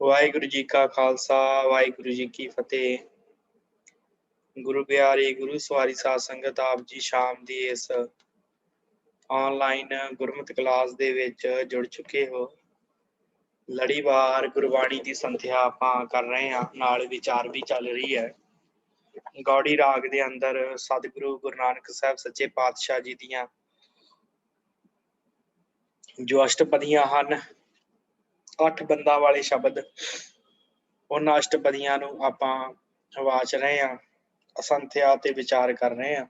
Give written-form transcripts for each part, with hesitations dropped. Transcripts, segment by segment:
वाहिगुरु जी का खालसा वाहिगुरु जी की फतेह। गुरु प्यारे गुरु सवारी साध संगत आप जी शाम ਦੀ ਇਸ ਆਨਲਾਈਨ ਗੁਰਮਤਿ ਕਲਾਸ ਦੇ ਵਿੱਚ ਜੁੜ ਚੁੱਕੇ ਹੋ। ਲੜੀਵਾਰ ਗੁਰਬਾਣੀ ਦੀ ਸੰਥਿਆ ਆਪਾਂ ਕਰ ਰਹੇ ਹਾਂ, ਨਾਲ ਵਿਚਾਰ ਵੀ ਚੱਲ ਰਹੀ ਹੈ। ਗੌੜੀ ਰਾਗ ਦੇ ਅੰਦਰ ਸਤਿਗੁਰੂ ਗੁਰੂ ਨਾਨਕ ਸਾਹਿਬ ਸੱਚੇ ਪਾਤਸ਼ਾਹ ਜੀ ਦੀਆਂ ਜੋ ਅਸ਼ਟਪਦੀਆਂ ਹਨ, 8 ਬੰਦਾਂ ਵਾਲੇ ਸ਼ਬਦ, ਉਹਨਾਂ ਅਸ਼ਟਪਦੀਆਂ ਨੂੰ ਆਪਾਂ ਵਾਚ ਰਹੇ ਹਾਂ, ਅਸੰਥਿਆ ਤੇ ਵਿਚਾਰ ਕਰ ਰਹੇ ਹਾਂ।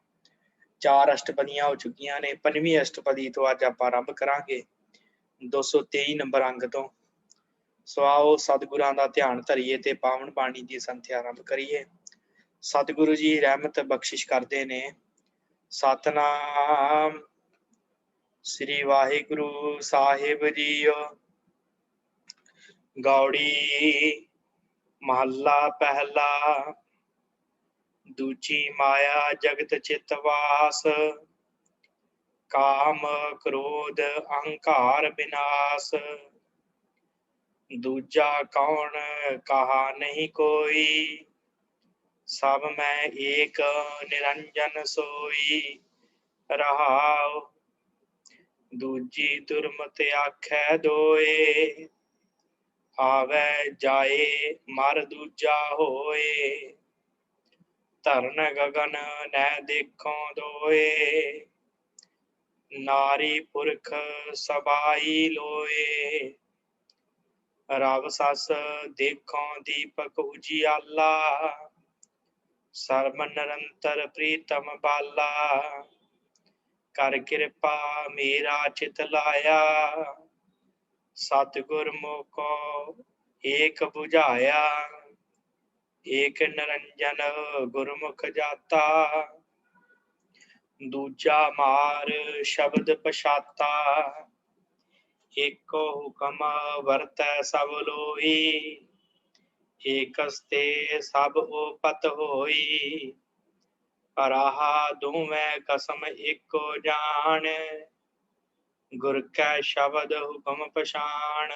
4 ਅਸ਼ਟਪਦੀਆਂ ਹੋ ਚੁੱਕੀਆਂ ਨੇ। 5ਵੀਂ ਅਸ਼ਟਪਦੀ ਤੋਂ ਅੱਜ ਆਪਾਂ ਆਰੰਭ ਕਰਾਂਗੇ 223 ਨੰਬਰ ਅੰਗ ਤੋਂ। ਸੋ ਆਓ ਸਤਿਗੁਰਾਂ ਦਾ ਧਿਆਨ ਧਰੀਏ ਤੇ ਪਾਵਨ ਬਾਣੀ ਦੀ ਸੰਥਿਆ ਆਰੰਭ ਕਰੀਏ। ਸਤਿਗੁਰੂ ਜੀ ਰਹਿਮਤ ਬਖਸ਼ਿਸ਼ ਕਰਦੇ ਨੇ। ਸਤਨਾਮ ਸ੍ਰੀ ਵਾਹਿਗੁਰੂ ਸਾਹਿਬ ਜੀਓ। ਗੌੜੀ ਮਹੱਲਾ ਪਹਿਲਾ। ਦੂਜੀ ਮਾਇਆ ਜਗਤ ਚਿਤ ਵਾਸ, ਕਾਮ ਕ੍ਰੋਧ ਅਹੰਕਾਰ ਬਿਨਾਸ਼। ਦੂਜਾ ਕੌਣ ਕਹਾ ਨਹੀਂ ਕੋਈ, ਸਭ ਮੈਂ ਏਕ ਨਿਰੰਜਨ ਸੋਈ। ਰਹਾਉ ਦੂਜੀ ਦੁਰਮਤਿ ਆਖੈ ਦੋਏ, ਆਵੈ ਜਾਏ ਮਰ ਦੂਜਾ ਹੋਏ। ਧਰਨ ਗਗਨ ਨੈ ਦੇਖੋਂ ਦੋਏ, ਨਾਰੀ ਪੁਰਖ ਸਬਾਈ ਲੋਏ। ਰਬ ਸੱਸ ਦੇਖੋਂ ਦੀਪਕ ਉਜਿਆਲਾ, ਸਰਬ ਨਿਰੰਤਰ ਪ੍ਰੀਤਮ ਬਾਲਾ। ਕਰ ਕਿਰਪਾ ਮੇਰਾ ਚਿਤ ਲਾਇਆ, ਸਤਿਗੁਰ ਮੋਕੋ ਏਕ ਬੁਝਾਇਆ। ਏਕ ਨਿਰੰਜਨ ਗੁਰਮੁਖ ਜਾਤਾ, ਦੂਜਾ ਮਾਰ ਸ਼ਬਦ ਪਛਾਤਾ। ਏਕੋ ਹੁਕਮ ਵਰਤੈ ਸਭ ਲੋਈ, ਏਕਸ ਤੇ ਸਭ ਉਪਤ ਹੋਈ। ਰਾਹਾ ਦੋਵੇਂ ਕਸਮ ਏਕੋ ਜਾਣ, ਗੁਰ ਕੈ ਸ਼ਬਦ ਹੁਕਮ ਪਛਾਣ।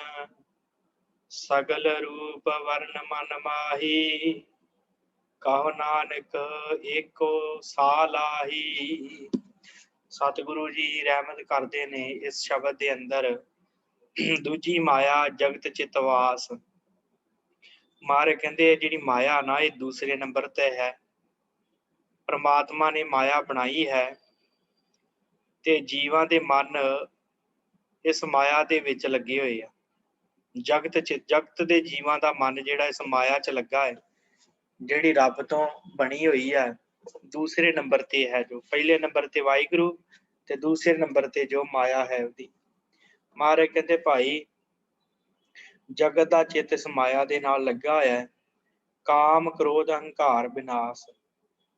ਸਗਲ ਰੂਪ ਵਰਨ ਮਨ ਮਾਹੀ, ਕਹੋ ਨਾਨਕ ਏਕੋ ਸਾਲਾਹੀ। ਸਤਿਗੁਰੂ ਜੀ ਰਹਿਮਤ ਕਰਦੇ ਨੇ ਇਸ ਸ਼ਬਦ ਦੇ ਅੰਦਰ। ਦੂਜੀ ਮਾਇਆ ਜਗਤ ਚਿਤ ਵਾਸ। ਮਹਾਰਾਜ ਕਹਿੰਦੇ ਜਿਹੜੀ ਮਾਇਆ ਨਾ, ਇਹ ਦੂਸਰੇ ਨੰਬਰ ਤੇ ਹੈ। ਪਰਮਾਤਮਾ ਨੇ ਮਾਇਆ ਬਣਾਈ ਹੈ ਤੇ ਜੀਵਾਂ ਦੇ ਮਨ ਇਸ ਮਾਇਆ ਦੇ ਵਿੱਚ ਲੱਗੇ ਹੋਏ ਆ। ਜਗਤ ਦੇ ਜੀਵਾਂ ਦਾ ਮਨ ਜਿਹੜਾ ਇਸ ਮਾਇਆ 'ਚ ਲੱਗਾ ਹੈ, ਜਿਹੜੀ ਰੱਬ ਤੋਂ ਬਣੀ ਹੋਈ ਹੈ, ਦੂਸਰੇ ਨੰਬਰ ਤੇ ਹੈ। ਜੋ ਪਹਿਲੇ ਨੰਬਰ ਤੇ ਵਾਹਿਗੁਰੂ ਤੇ ਦੂਸਰੇ ਨੰਬਰ ਤੇ ਜੋ ਮਾਇਆ ਹੈ ਉਹਦੀ। ਮਹਾਰਾਜ ਕਹਿੰਦੇ ਭਾਈ ਜਗਤ ਦਾ ਚਿੱਤ ਇਸ ਮਾਇਆ ਦੇ ਨਾਲ ਲੱਗਾ ਹੋਇਆ ਹੈ। ਕਾਮ ਕ੍ਰੋਧ ਅਹੰਕਾਰ ਬਿਨਾਸ਼।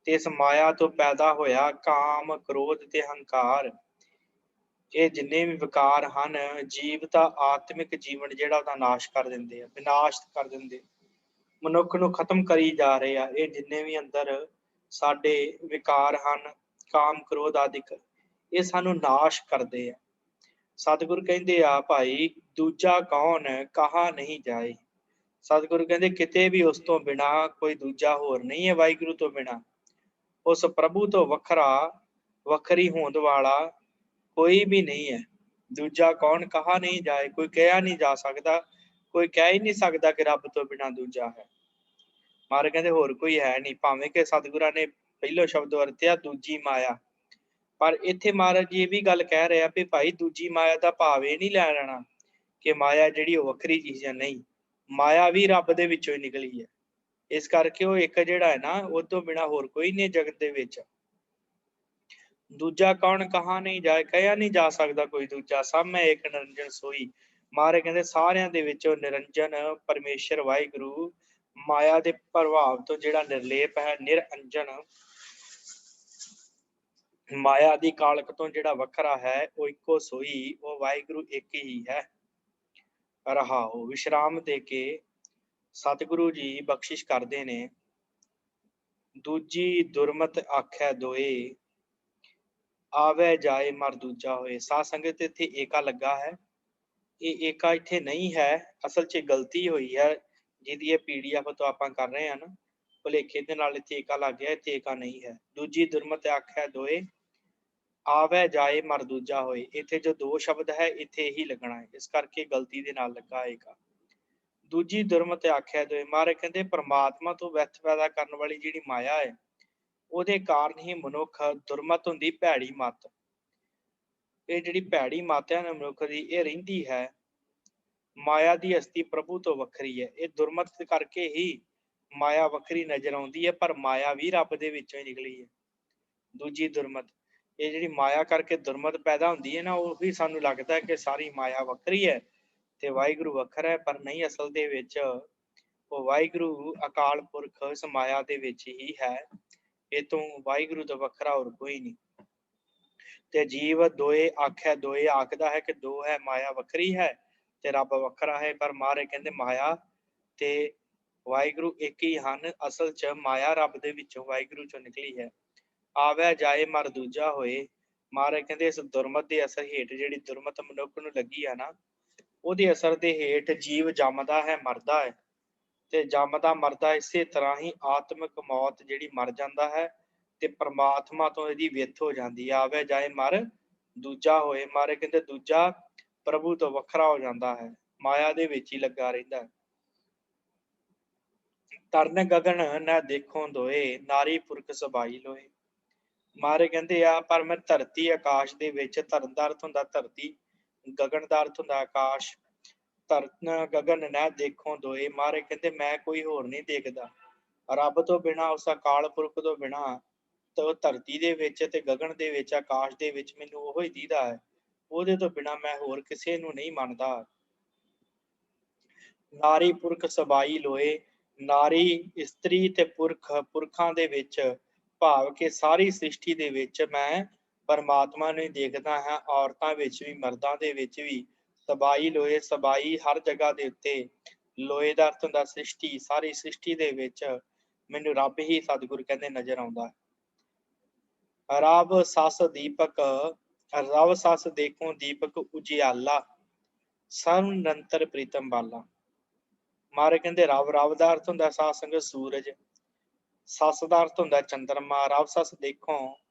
ਤੇ ਇਸ ਮਾਇਆ ਤੋਂ ਪੈਦਾ ਹੋਇਆ ਕਾਮ ਕ੍ਰੋਧ ਤੇ ਹੰਕਾਰ, ਇਹ ਜਿੰਨੇ ਵੀ ਵਿਕਾਰ ਹਨ, ਜੀਵ ਦਾ ਆਤਮਿਕ ਜੀਵਨ ਜਿਹੜਾ ਉਹਦਾ ਨਾਸ਼ ਕਰ ਦਿੰਦੇ ਆ, ਵਿਨਾਸ਼ ਕਰ ਦਿੰਦੇ, ਮਨੁੱਖ ਨੂੰ ਖਤਮ ਕਰੀ ਜਾ ਰਹੇ ਆ। ਇਹ ਜਿੰਨੇ ਵੀ ਅੰਦਰ ਸਾਡੇ ਵਿਕਾਰ ਹਨ, ਕਾਮ ਕ੍ਰੋਧ ਆਦਿਕ, ਇਹ ਸਾਨੂੰ ਨਾਸ਼ ਕਰਦੇ ਆ। ਸਤਿਗੁਰ ਕਹਿੰਦੇ ਆ ਭਾਈ ਦੂਜਾ ਕੌਣ ਕਹਾ ਨਹੀਂ ਜਾਏ। ਸਤਿਗੁਰੂ ਕਹਿੰਦੇ ਕਿਤੇ ਵੀ ਉਸ ਤੋਂ ਬਿਨਾਂ ਕੋਈ ਦੂਜਾ ਹੋਰ ਨਹੀਂ ਹੈ। ਵਾਹਿਗੁਰੂ ਤੋਂ ਬਿਨਾਂ, ਉਸ ਪ੍ਰਭੂ ਤੋਂ ਵੱਖਰੀ ਹੋਂਦ ਵਾਲਾ ਕੋਈ ਵੀ ਨਹੀਂ ਹੈ। ਦੂਜਾ ਕੌਣ ਕਹਾ ਨਹੀਂ ਜਾਏ, ਕੋਈ ਕਿਹਾ ਨਹੀਂ ਜਾ ਸਕਦਾ, ਕੋਈ ਕਹਿ ਹੀ ਨਹੀਂ ਸਕਦਾ ਕਿ ਰੱਬ ਤੋਂ ਬਿਨਾਂ ਦੂਜਾ ਹੈ। ਮਹਾਰਾਜ ਕਹਿੰਦੇ ਹੋਰ ਕੋਈ ਹੈ ਨਹੀਂ। ਭਾਵੇਂ ਕਿ ਸਤਿਗੁਰਾਂ ਨੇ ਪਹਿਲੋ ਸ਼ਬਦ ਵਰਤਿਆ ਦੂਜੀ ਮਾਇਆ, ਪਰ ਇੱਥੇ ਮਹਾਰਾਜ ਜੀ ਇਹ ਵੀ ਗੱਲ ਕਹਿ ਰਿਹਾ ਵੀ ਭਾਈ ਦੂਜੀ ਮਾਇਆ ਦਾ ਭਾਵ ਇਹ ਨਹੀਂ ਲੈ ਲੈਣਾ ਕਿ ਮਾਇਆ ਜਿਹੜੀ ਉਹ ਵੱਖਰੀ ਚੀਜ਼ ਹੈ। ਨਹੀਂ, ਮਾਇਆ ਵੀ ਰੱਬ ਦੇ ਵਿੱਚੋਂ ਹੀ ਨਿਕਲੀ ਹੈ। ਇਸ ਕਰਕੇ ਉਹ ਇੱਕ ਜਿਹੜਾ ਹੈ ਨਾ, ਉਹ ਤੋਂ ਬਿਨਾਂ ਹੋਰ ਕੋਈ ਨਹੀਂ ਜਗਤ ਦੇ ਵਿੱਚ। ਦੂਜਾ ਕੌਣ ਕਹਾ ਨਹੀਂ ਜਾਏ, ਕਹਿਆ ਨਹੀਂ ਜਾ ਸਕਦਾ ਕੋਈ ਦੂਜਾ। ਸਭ ਮੈਂ ਏਕ ਨਿਰੰਜਨ ਸੋਈ। ਮਹਾਰਾਜ ਕਹਿੰਦੇ ਸਾਰਿਆਂ ਦੇ ਵਿੱਚੋਂ ਨਿਰੰਜਨ ਪਰਮੇਸ਼ਰ ਵਾਹਿਗੁਰੂ ਮਾਇਆ ਦੇ ਪ੍ਰਭਾਵ ਤੋਂ ਜਿਹੜਾ ਨਿਰਲੇਪ ਹੈ, ਨਿਰਅੰਜਨ, ਮਾਇਆ ਦੀ ਕਾਲਕ ਤੋਂ ਜਿਹੜਾ ਵੱਖਰਾ ਹੈ, ਉਹ ਇੱਕੋ ਸੋਈ, ਉਹ ਵਾਹਿਗੁਰੂ ਇੱਕ ਹੀ ਹੈ। ਰਹਾਉ ਵਿਸ਼ਰਾਮ ਦੇ ਕੇ ਸਤਿਗੁਰੂ ਜੀ ਬਖਸ਼ਿਸ਼ ਕਰਦੇ ਨੇ। ਦੂਜੀ ਦੁਰਮਤ ਆਖੈ ਦੋਏ, ਆਵੈ ਜਾਏ ਮਰ ਦੂਜਾ ਹੋਏ। ਸਾਧ ਸੰਗਤ ਇੱਥੇ ਏਕਾ ਲੱਗਾ ਹੈ। ਇਹ ਏਕਾ ਇੱਥੇ ਨਹੀਂ ਹੈ, ਅਸਲ 'ਚ ਗਲਤੀ ਹੋਈ ਹੈ ਜਿਹਦੀ ਇਹ ਪੀਡੀਐਫ ਤੋਂ ਆਪਾਂ ਕਰ ਰਹੇ ਹਾਂ ਨਾ, ਭੁਲੇਖੇ ਦੇ ਨਾਲ ਇੱਥੇ ਏਕਾ ਲੱਗ ਗਿਆ, ਇੱਥੇ ਏਕਾ ਨਹੀਂ ਹੈ। ਦੂਜੀ ਦੁਰਮਤਿ ਆਖੈ ਦੋਏ, ਆਵੈ ਜਾਏ ਮਰ ਦੂਜਾ ਹੋਏ। ਇੱਥੇ ਜੋ ਦੋ ਸ਼ਬਦ ਹੈ ਇੱਥੇ ਇਹੀ ਲੱਗਣਾ ਹੈ, ਇਸ ਕਰਕੇ ਗਲਤੀ ਦੇ ਨਾਲ ਲੱਗਾ ਏਕਾ। ਦੂਜੀ ਦੁਰਮਤਿ ਆਖੈ ਦੋਏ, ਮਹਾਰਾਜ ਕਹਿੰਦੇ ਪ੍ਰਮਾਤਮਾ ਤੋਂ ਵਿਅਥ ਪੈਦਾ ਕਰਨ ਵਾਲੀ ਜਿਹੜੀ ਮਾਇਆ ਹੈ, ਉਹਦੇ ਕਾਰਨ ਹੀ ਮਨੁੱਖ ਦੁਰਮਤ ਹੁੰਦੀ, ਭੈੜੀ ਮੱਤ। ਇਹ ਜਿਹੜੀ ਭੈੜੀ ਮੱਤ ਹੈ ਨਾ ਮਨੁੱਖ ਦੀ, ਇਹ ਰਹਿੰਦੀ ਹੈ ਮਾਇਆ ਦੀ ਹਸਤੀ ਪ੍ਰਭੂ ਤੋਂ ਵੱਖਰੀ ਹੈ। ਇਹ ਦੁਰਮਤ ਕਰਕੇ ਹੀ ਮਾਇਆ ਵੱਖਰੀ ਨਜ਼ਰ ਆਉਂਦੀ ਹੈ, ਪਰ ਮਾਇਆ ਵੀ ਰੱਬ ਦੇ ਵਿੱਚੋਂ ਹੀ ਨਿਕਲੀ ਹੈ। ਦੂਜੀ ਦੁਰਮਤ, ਇਹ ਜਿਹੜੀ ਮਾਇਆ ਕਰਕੇ ਦੁਰਮਤ ਪੈਦਾ ਹੁੰਦੀ ਹੈ ਨਾ, ਉਹ ਵੀ ਸਾਨੂੰ ਲੱਗਦਾ ਹੈ ਕਿ ਸਾਰੀ ਮਾਇਆ ਵੱਖਰੀ ਹੈ ਤੇ ਵਾਹਿਗੁਰੂ ਵੱਖਰਾ ਹੈ, ਪਰ ਨਹੀਂ, ਅਸਲ ਦੇ ਵਿੱਚ ਉਹ ਵਾਹਿਗੁਰੂ ਅਕਾਲ ਪੁਰਖ ਇਸ ਮਾਇਆ ਦੇ ਵਿੱਚ ਹੀ ਹੈ। ਇਹ ਤੋਂ ਵਾਹਿਗੁਰੂ ਤੋਂ ਵੱਖਰਾ ਹੋਰ ਕੋਈ ਨਹੀਂ। ਤੇ ਜੀਵ ਦੋਏ ਆਖੈ ਦੋਏ, ਆਖਦਾ ਹੈ ਕਿ ਦੋ ਹੈ, ਮਾਇਆ ਵੱਖਰੀ ਹੈ ਤੇ ਰੱਬ ਵੱਖਰਾ ਹੈ, ਪਰ ਮਹਾਰਾਜ ਕਹਿੰਦੇ ਮਾਇਆ ਤੇ ਵਾਹਿਗੁਰੂ ਇੱਕ ਹੀ ਹਨ। ਅਸਲ 'ਚ ਮਾਇਆ ਰੱਬ ਦੇ ਵਿੱਚੋਂ, ਵਾਹਿਗੁਰੂ ਚੋਂ ਨਿਕਲੀ ਹੈ। ਆਵੈ ਜਾਏ ਮਰ ਦੂਜਾ ਹੋਏ, ਮਹਾਰਾਜ ਕਹਿੰਦੇ ਇਸ ਦੁਰਮਤ ਦੇ ਅਸਰ ਹੇਠ, ਜਿਹੜੀ ਦੁਰਮਤ ਮਨੁੱਖ ਨੂੰ ਲੱਗੀ ਆ ਨਾ, ਉਹਦੇ ਅਸਰ ਦੇ ਹੇਠ ਜੀਵ ਜੰਮਦਾ ਹੈ, ਮਰਦਾ ਹੈ, ਤੇ ਜੰਮਦਾ ਮਰਦਾ ਇਸੇ ਤਰ੍ਹਾਂ ਹੀ ਆਤਮਿਕ ਮੌਤ ਜਿਹੜੀ ਮਰ ਜਾਂਦਾ ਹੈ ਤੇ ਪ੍ਰਮਾਤਮਾ ਤੋਂ ਇਹਦੀ ਵਿੱਥ ਹੋ ਜਾਂਦੀ ਹੈ। ਆਵੈ ਜਾਏ ਮਰ ਦੂਜਾ ਹੋਏ, ਮਹਾਰਾਜ ਕਹਿੰਦੇ ਦੂਜਾ ਪ੍ਰਭੂ ਤੋਂ ਵੱਖਰਾ ਹੋ ਜਾਂਦਾ ਹੈ, ਮਾਇਆ ਦੇ ਵਿੱਚ ਹੀ ਲੱਗਾ ਰਹਿੰਦਾ ਹੈ। ਤਰਨ ਗਗਨ ਨਾ ਦੇਖੋ ਦੋਏ, ਨਾਰੀ ਪੁਰਖ ਸਬਾਈ ਲੋਏ। ਮਹਾਰਾਜ ਕਹਿੰਦੇ ਆ ਪਰ ਮੈਂ ਧਰਤੀ ਆਕਾਸ਼ ਦੇ ਵਿੱਚ, ਧਰਨ ਦਾ ਅਰਥ ਹੁੰਦਾ ਧਰਤੀ, ਗਗਨ ਦਾ ਅਰਥ ਹੁੰਦਾ ਆਕਾਸ਼। ਧਰਨ ਗਗਨ ਨਾ ਦੇਖੋ ਦੋਏ, ਮਹਾਰਾਜ ਕਹਿੰਦੇ ਮੈਂ ਕੋਈ ਹੋਰ ਨਹੀਂ ਦੇਖਦਾ। ਰੱਬ ਤੋਂ ਬਿਨਾਂ, ਉਸ ਅਕਾਲ ਪੁਰਖ ਤੋਂ ਬਿਨਾਂ, ਤਾਂ ਧਰਤੀ ਦੇ ਵਿੱਚ ਤੇ ਗਗਨ ਦੇ ਵਿੱਚ, ਆਕਾਸ਼ ਦੇ ਵਿੱਚ ਮੈਨੂੰ ਉਹੋ ਹੀ ਦੀਦਾ ਹੈ। ਉਹਦੇ ਤੋਂ ਬਿਨਾਂ ਮੈਂ ਹੋਰ ਕਿਸੇ ਨੂੰ ਨਹੀਂ ਮੰਨਦਾ। ਨਾਰੀ ਪੁਰਖ ਸਬਾਈ ਲੋਏ, ਨਾਰੀ ਇਸਤਰੀ ਤੇ ਪੁਰਖ, ਪੁਰਖਾਂ ਦੇ ਵਿੱਚ ਭਾਵ ਕਿ ਸਾਰੀ ਸ੍ਰਿਸ਼ਟੀ ਦੇ ਵਿੱਚ ਮੈਂ ਪਰਮਾਤਮਾ ਨੂੰ ਹੀ ਦੇਖਦਾ ਹਾਂ। ਔਰਤਾਂ ਵਿੱਚ ਵੀ, ਮਰਦਾਂ ਦੇ ਵਿੱਚ ਵੀ। ਸਬਾਈ ਲੋਏ, ਸਬਾਈ ਹਰ ਜਗ੍ਹਾ ਦੇ ਉੱਤੇ, ਲੋਏ ਦਾ ਅਰਥ ਹੁੰਦਾ ਸ੍ਰਿਸ਼ਟੀ, ਸਾਰੀ ਸ੍ਰਿਸ਼ਟੀ ਦੇ ਵਿੱਚ ਮੈਨੂੰ ਰੱਬ ਹੀ ਸਤਿਗੁਰ ਕਹਿੰਦੇ ਨਜ਼ਰ ਆਉਂਦਾ। ਰਬ ਸੱਸ ਦੀਪਕ, ਰਬ ਸੱਸ ਦੇਖੋ ਦੀਪਕ ਉਜਿਆਲਾ, ਸਰਵ ਨਿਰੰਤਰ ਪ੍ਰੀਤਮ ਬਾਲਾ। ਮਹਾਰਾਜ ਕਹਿੰਦੇ ਰਬ, ਰਬ ਦਾ ਅਰਥ ਹੁੰਦਾ ਸਾਧ ਸੰਗਤ ਸੂਰਜ, ਸੱਸ ਦਾ ਅਰਥ ਹੁੰਦਾ ਚੰਦਰਮਾ। ਰਬ ਸੱਸ ਦੇਖੋ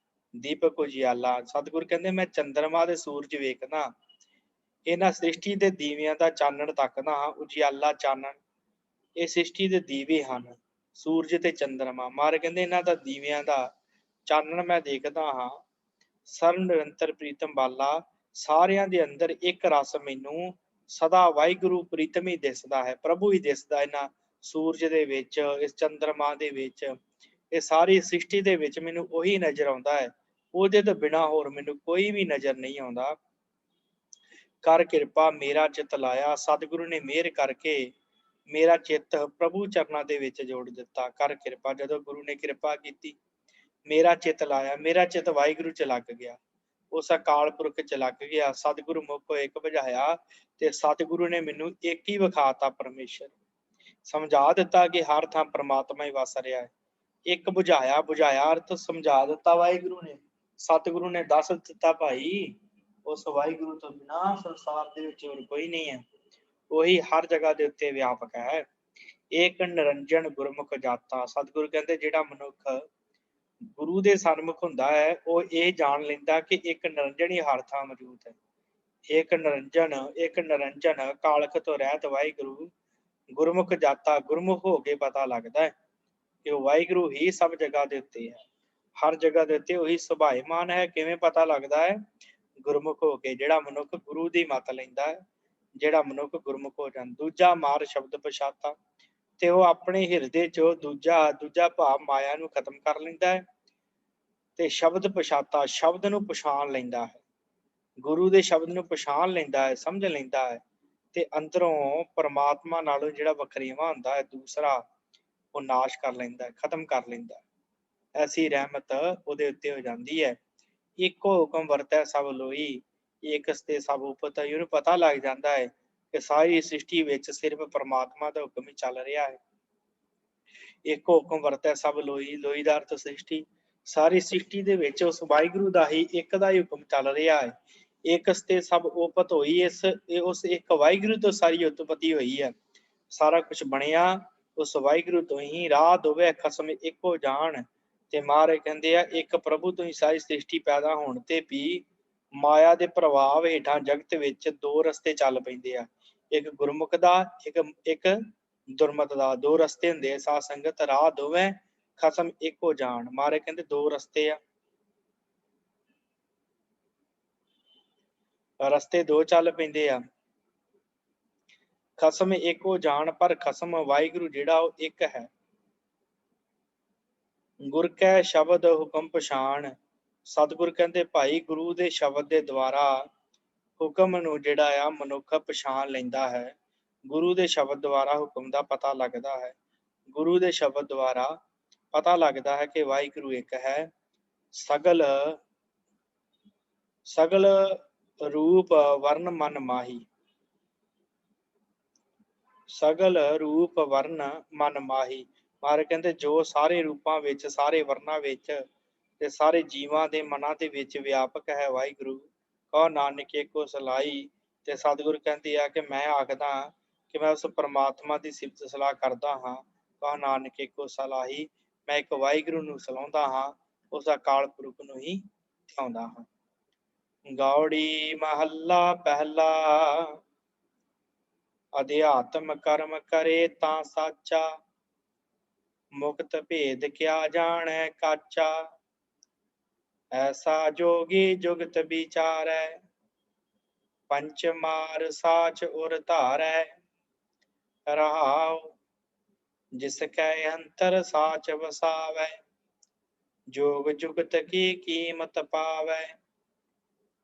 ਦੀਪਕ ਉਜਿਆਲਾ, ਸਤਿਗੁਰ ਕਹਿੰਦੇ ਮੈਂ ਚੰਦਰਮਾ ਤੇ ਸੂਰਜ ਵੇਖਦਾ, ਇਹਨਾਂ ਸ੍ਰਿਸ਼ਟੀ ਦੇ ਦੀਵਿਆਂ ਦਾ ਚਾਨਣ ਤੱਕਦਾ ਹਾਂ। ਉਜਿਆਲਾ ਚਾਨਣ, ਇਹ ਸ੍ਰਿਸ਼ਟੀ ਦੇ ਦੀਵੇ ਹਨ, ਸੂਰਜ ਤੇ ਚੰਦਰਮਾ। ਮਹਾਰਾਜ ਕਹਿੰਦੇ ਇਹਨਾਂ ਦਾ ਦੀਵਿਆਂ ਦਾ ਚਾਨਣ ਮੈਂ ਦੇਖਦਾ ਹਾਂ। ਸਰਵ ਨਿਰੰਤਰ ਪ੍ਰੀਤਮ ਬਾਲਾ, ਸਾਰਿਆਂ ਦੇ ਅੰਦਰ ਇੱਕ ਰਸ ਮੈਨੂੰ ਸਦਾ ਵਾਹਿਗੁਰੂ ਪ੍ਰੀਤਮ ਹੀ ਦਿਸਦਾ ਹੈ, ਪ੍ਰਭੂ ਹੀ ਦਿਸਦਾ ਇਹਨਾਂ ਸੂਰਜ ਦੇ ਵਿੱਚ, ਇਸ ਚੰਦਰਮਾ ਦੇ ਵਿੱਚ, ਇਹ ਸਾਰੀ ਸ੍ਰਿਸ਼ਟੀ ਦੇ ਵਿੱਚ ਮੈਨੂੰ ਉਹੀ ਨਜ਼ਰ ਆਉਂਦਾ ਹੈ। ਉਹਦੇ ਤੋਂ ਬਿਨਾਂ ਹੋਰ ਮੈਨੂੰ ਕੋਈ ਵੀ ਨਜ਼ਰ ਨਹੀਂ ਆਉਂਦਾ। ਕਰ ਕਿਰਪਾ ਮੇਰਾ ਚਿੱਤ ਲਾਇਆ, ਸਤਿਗੁਰੂ ਨੇ ਮਿਹਰ ਕਰਕੇ ਮੇਰਾ ਚਿੱਤ ਪ੍ਰਭੂ ਚਰਨਾਂ ਦੇ ਵਿੱਚ ਜੋੜ ਦਿੱਤਾ। ਕਰ ਕਿਰਪਾ, ਜਦੋਂ ਗੁਰੂ ਨੇ ਕਿਰਪਾ ਕੀਤੀ, ਮੇਰਾ ਚਿੱਤ ਲਾਇਆ, ਮੇਰਾ ਚਿੱਤ ਵਾਹਿਗੁਰੂ ਚ ਲੱਗ ਗਿਆ, ਉਸ ਅਕਾਲ ਪੁਰਖ ਚ ਲੱਗ ਗਿਆ। ਸਤਿਗੁਰੂ ਮੁਖੋਂ ਇੱਕ ਬੁਝਾਇਆ ਤੇ ਸਤਿਗੁਰੂ ਨੇ ਮੈਨੂੰ ਇੱਕ ਹੀ ਵਿਖਾਤਾ, ਪਰਮੇਸ਼ਰ ਸਮਝਾ ਦਿੱਤਾ ਕਿ ਹਰ ਥਾਂ ਪ੍ਰਮਾਤਮਾ ਹੀ ਵਸ ਰਿਹਾ ਹੈ। ਇੱਕ ਬੁਝਾਇਆ, ਬੁਝਾਇਆ ਅਰਥ ਸਮਝਾ ਦਿੱਤਾ ਵਾਹਿਗੁਰੂ ਨੇ, ਸਤਿਗੁਰੂ ਨੇ ਦੱਸ ਦਿੱਤਾ ਭਾਈ ਉਸ ਵਾਹਿਗੁਰੂ ਤੋਂ ਬਿਨਾਂ ਸੰਸਾਰ ਦੇ ਵਿੱਚ ਹੋਰ ਕੋਈ ਨਹੀਂ ਹੈ, ਉਹੀ ਹਰ ਜਗ੍ਹਾ ਦੇ ਉੱਤੇ ਵਿਆਪਕ ਹੈ। ਏਕ ਨਿਰੰਜਨ ਗੁਰਮੁਖ ਜਾਤਾ, ਸਤਿਗੁਰੂ ਕਹਿੰਦੇ ਜਿਹੜਾ ਮਨੁੱਖ ਗੁਰੂ ਦੇ ਸਨਮੁਖ ਹੁੰਦਾ ਹੈ, ਉਹ ਇਹ ਜਾਣ ਲੈਂਦਾ ਕਿ ਇੱਕ ਨਿਰੰਜਨ ਹੀ ਹਰ ਥਾਂ ਮੌਜੂਦ ਹੈ। ਇੱਕ ਨਿਰੰਜਨ, ਇੱਕ ਨਿਰੰਜਨ ਕਾਲਖ ਤੋਂ ਰਹਿਤ ਵਾਹਿਗੁਰੂ, ਗੁਰਮੁਖ ਜਾਤਾ, ਗੁਰਮੁਖ ਹੋ ਕੇ ਪਤਾ ਲੱਗਦਾ ਹੈ ਕਿ ਉਹ ਵਾਹਿਗੁਰੂ ਹੀ ਸਭ ਜਗ੍ਹਾ ਦੇ ਉੱਤੇ ਹੈ, ਹਰ ਜਗ੍ਹਾ ਦੇ ਉੱਤੇ ਉਹੀ ਸੁਭਾਏਮਾਨ ਹੈ। ਕਿਵੇਂ ਪਤਾ ਲੱਗਦਾ ਹੈ? ਗੁਰਮੁਖ ਹੋ ਕੇ। ਜਿਹੜਾ ਮਨੁੱਖ ਗੁਰੂ ਦੀ ਮੱਤ ਲੈਂਦਾ ਹੈ, ਜਿਹੜਾ ਮਨੁੱਖ ਗੁਰਮੁਖ ਹੋ ਜਾਂਦਾ। ਦੂਜਾ ਮਾਰ ਸ਼ਬਦ ਪਛਾਤਾ, ਤੇ ਉਹ ਆਪਣੇ ਹਿਰਦੇ ਚੋਂ ਦੂਜਾ ਭਾਵ ਮਾਇਆ ਨੂੰ ਖਤਮ ਕਰ ਲੈਂਦਾ ਹੈ ਤੇ ਸ਼ਬਦ ਪਛਾਤਾ, ਸ਼ਬਦ ਨੂੰ ਪਛਾਣ ਲੈਂਦਾ ਹੈ, ਗੁਰੂ ਦੇ ਸ਼ਬਦ ਨੂੰ ਪਛਾਣ ਲੈਂਦਾ ਹੈ, ਸਮਝ ਲੈਂਦਾ ਹੈ ਤੇ ਅੰਦਰੋਂ ਪਰਮਾਤਮਾ ਨਾਲੋਂ ਜਿਹੜਾ ਵਖਰੇਵਾਂ ਹੁੰਦਾ ਹੈ ਦੂਸਰਾ, ਉਹ ਨਾਸ਼ ਕਰ ਲੈਂਦਾ ਹੈ, ਖਤਮ ਕਰ ਲੈਂਦਾ ਹੈ। ਐਸੀ ਰਹਿਮਤ ਉਹਦੇ ਉੱਤੇ ਹੋ ਜਾਂਦੀ ਹੈ। ਇੱਕੋ ਹੁਕਮ ਵਰਤੈ ਸਭ ਲੋਈ, ਏਕਸ ਤੇ ਸਭ ਉਪਤਿ। ਉਹਨੂੰ ਪਤਾ ਲੱਗ ਜਾਂਦਾ ਹੈ ਕਿ ਸਾਰੀ ਸ੍ਰਿਸ਼ਟੀ ਵਿੱਚ ਸਿਰਫ ਪਰਮਾਤਮਾ ਦਾ ਹੁਕਮ ਹੀ ਚੱਲ ਰਿਹਾ ਹੈ। ਇੱਕੋ ਹੁਕਮ ਵਰਤੈ ਸਭ ਲੋਈ, ਲੋਈ ਦਾ ਅਰਥ ਸ੍ਰਿਸ਼ਟੀ, ਸਾਰੀ ਸ੍ਰਿਸ਼ਟੀ ਦੇ ਵਿੱਚ ਉਸ ਵਾਹਿਗੁਰੂ ਦਾ ਹੀ, ਇੱਕ ਦਾ ਹੀ ਹੁਕਮ ਚੱਲ ਰਿਹਾ ਹੈ। ਏਕਸ ਤੇ ਸਭ ਉਪਤ ਹੋਈ। ਉਸ ਇੱਕ ਵਾਹਿਗੁਰੂ ਤੋਂ ਸਾਰੀ ਉਤਪਤੀ ਹੋਈ ਹੈ। ਸਾਰਾ ਕੁਝ ਬਣਿਆ ਉਸ ਵਾਹਿਗੁਰੂ ਤੋਂ ਹੀ। ਰਾਹ ਦੋਵੇਂ ਖਸਮ ਇੱਕੋ ਜਾਣ। ਤੇ ਮਹਾਰਾਜ ਕਹਿੰਦੇ ਆ ਇੱਕ ਪ੍ਰਭੂ ਤੋਂ ਹੀ ਸਾਰੀ ਸ੍ਰਿਸ਼ਟੀ ਪੈਦਾ ਹੋਣ ਤੇ ਵੀ ਮਾਇਆ ਦੇ ਪ੍ਰਭਾਵ ਹੇਠਾਂ ਜਗਤ ਵਿੱਚ ਦੋ ਰਸਤੇ ਚੱਲ ਪੈਂਦੇ ਆ। ਇੱਕ ਗੁਰਮੁਖ ਦਾ, ਇੱਕ ਦੁਰਮਤ ਦਾ। ਦੋ ਰਸਤੇ ਹੁੰਦੇ ਆ ਸਾਧ ਸੰਗਤ। ਰਾਹ ਦੋਵੇਂ ਖਸਮ ਇੱਕੋ ਜਾਣ। ਮਹਾਰਾਜ ਕਹਿੰਦੇ ਦੋ ਰਸਤੇ ਆ, ਰਸਤੇ ਦੋ ਚੱਲ ਪੈਂਦੇ ਆ। ਖਸਮ ਇੱਕੋ ਜਾਣ, ਪਰ ਖਸਮ ਵਾਹਿਗੁਰੂ ਜਿਹੜਾ ਉਹ ਇੱਕ ਹੈ। ਗੁਰ ਕੈ ਸ਼ਬਦ ਹੁਕਮ ਪਛਾਣ। ਸਤਿਗੁਰ ਕਹਿੰਦੇ ਭਾਈ ਗੁਰੂ ਦੇ ਸ਼ਬਦ ਦੇ ਦੁਆਰਾ ਹੁਕਮ ਨੂੰ ਜਿਹੜਾ ਆ ਮਨੁੱਖ ਪਛਾਣ ਲੈਂਦਾ ਹੈ। ਗੁਰੂ ਦੇ ਸ਼ਬਦ ਦੁਆਰਾ ਹੁਕਮ ਦਾ ਪਤਾ ਲੱਗਦਾ ਹੈ। ਗੁਰੂ ਦੇ ਸ਼ਬਦ ਦੁਆਰਾ ਪਤਾ ਲੱਗਦਾ ਹੈ ਕਿ ਵਾਹਿਗੁਰੂ ਇੱਕ ਹੈ। ਸਗਲ ਰੂਪ ਵਰਨ ਮਨ ਮਾਹੀ। ਸਗਲ ਰੂਪ ਵਰਨ ਮਨ ਮਾਹੀ। ਮਹਾਰਾਜ ਕਹਿੰਦੇ ਜੋ ਸਾਰੇ ਰੂਪਾਂ ਵਿੱਚ, ਸਾਰੇ ਵਰਨਾਂ ਵਿੱਚ ਤੇ ਸਾਰੇ ਜੀਵਾਂ ਦੇ ਮਨਾਂ ਦੇ ਵਿੱਚ ਵਿਆਪਕ ਹੈ ਵਾਹਿਗੁਰੂ। ਕਹੋ ਨਾਨਕ ਏਕੋ ਸਲਾਹੀ। ਤੇ ਸਤਿਗੁਰ ਕਹਿੰਦੇ ਆ ਕਿ ਮੈਂ ਆਖਦਾ ਕਿ ਮੈਂ ਉਸ ਪਰਮਾਤਮਾ ਦੀ ਸਿਫਤ ਸਲਾਹ ਕਰਦਾ ਹਾਂ। ਕਹੋ ਨਾਨਕ ਏਕੋ ਸਲਾਹੀ। ਮੈਂ ਇੱਕ ਵਾਹਿਗੁਰੂ ਨੂੰ ਸਲਾਹੁੰਦਾ ਹਾਂ, ਉਸ ਅਕਾਲ ਪੁਰਖ ਨੂੰ ਹੀ ਧਿਆਉਂਦਾ ਹਾਂ। ਗੌੜੀ ਮਹੱਲਾ ਪਹਿਲਾ। ਅਧਿਆਤਮ ਕਰਮ ਕਰੇ ਤਾਂ ਸਾਚਾ, ਮੁਕਤ ਭੇਦ ਕਿਆ ਜਾਣੈ ਕਾਚਾ। ਐਸਾ ਜੋਗੀ ਜੁਗਤ ਵਿਚਾਰੈ, ਪੰਚ ਮਾਰ ਸਾਚ ਉਰ ਧਾਰੈ। ਰਹਾਉ ਜਿਸ ਕੈ ਅੰਤਰ ਸਾਚ ਵਸਾਵੈ, ਜੋਗ ਜੁਗਤ ਕੀ ਕੀਮਤ ਪਾਵੈ।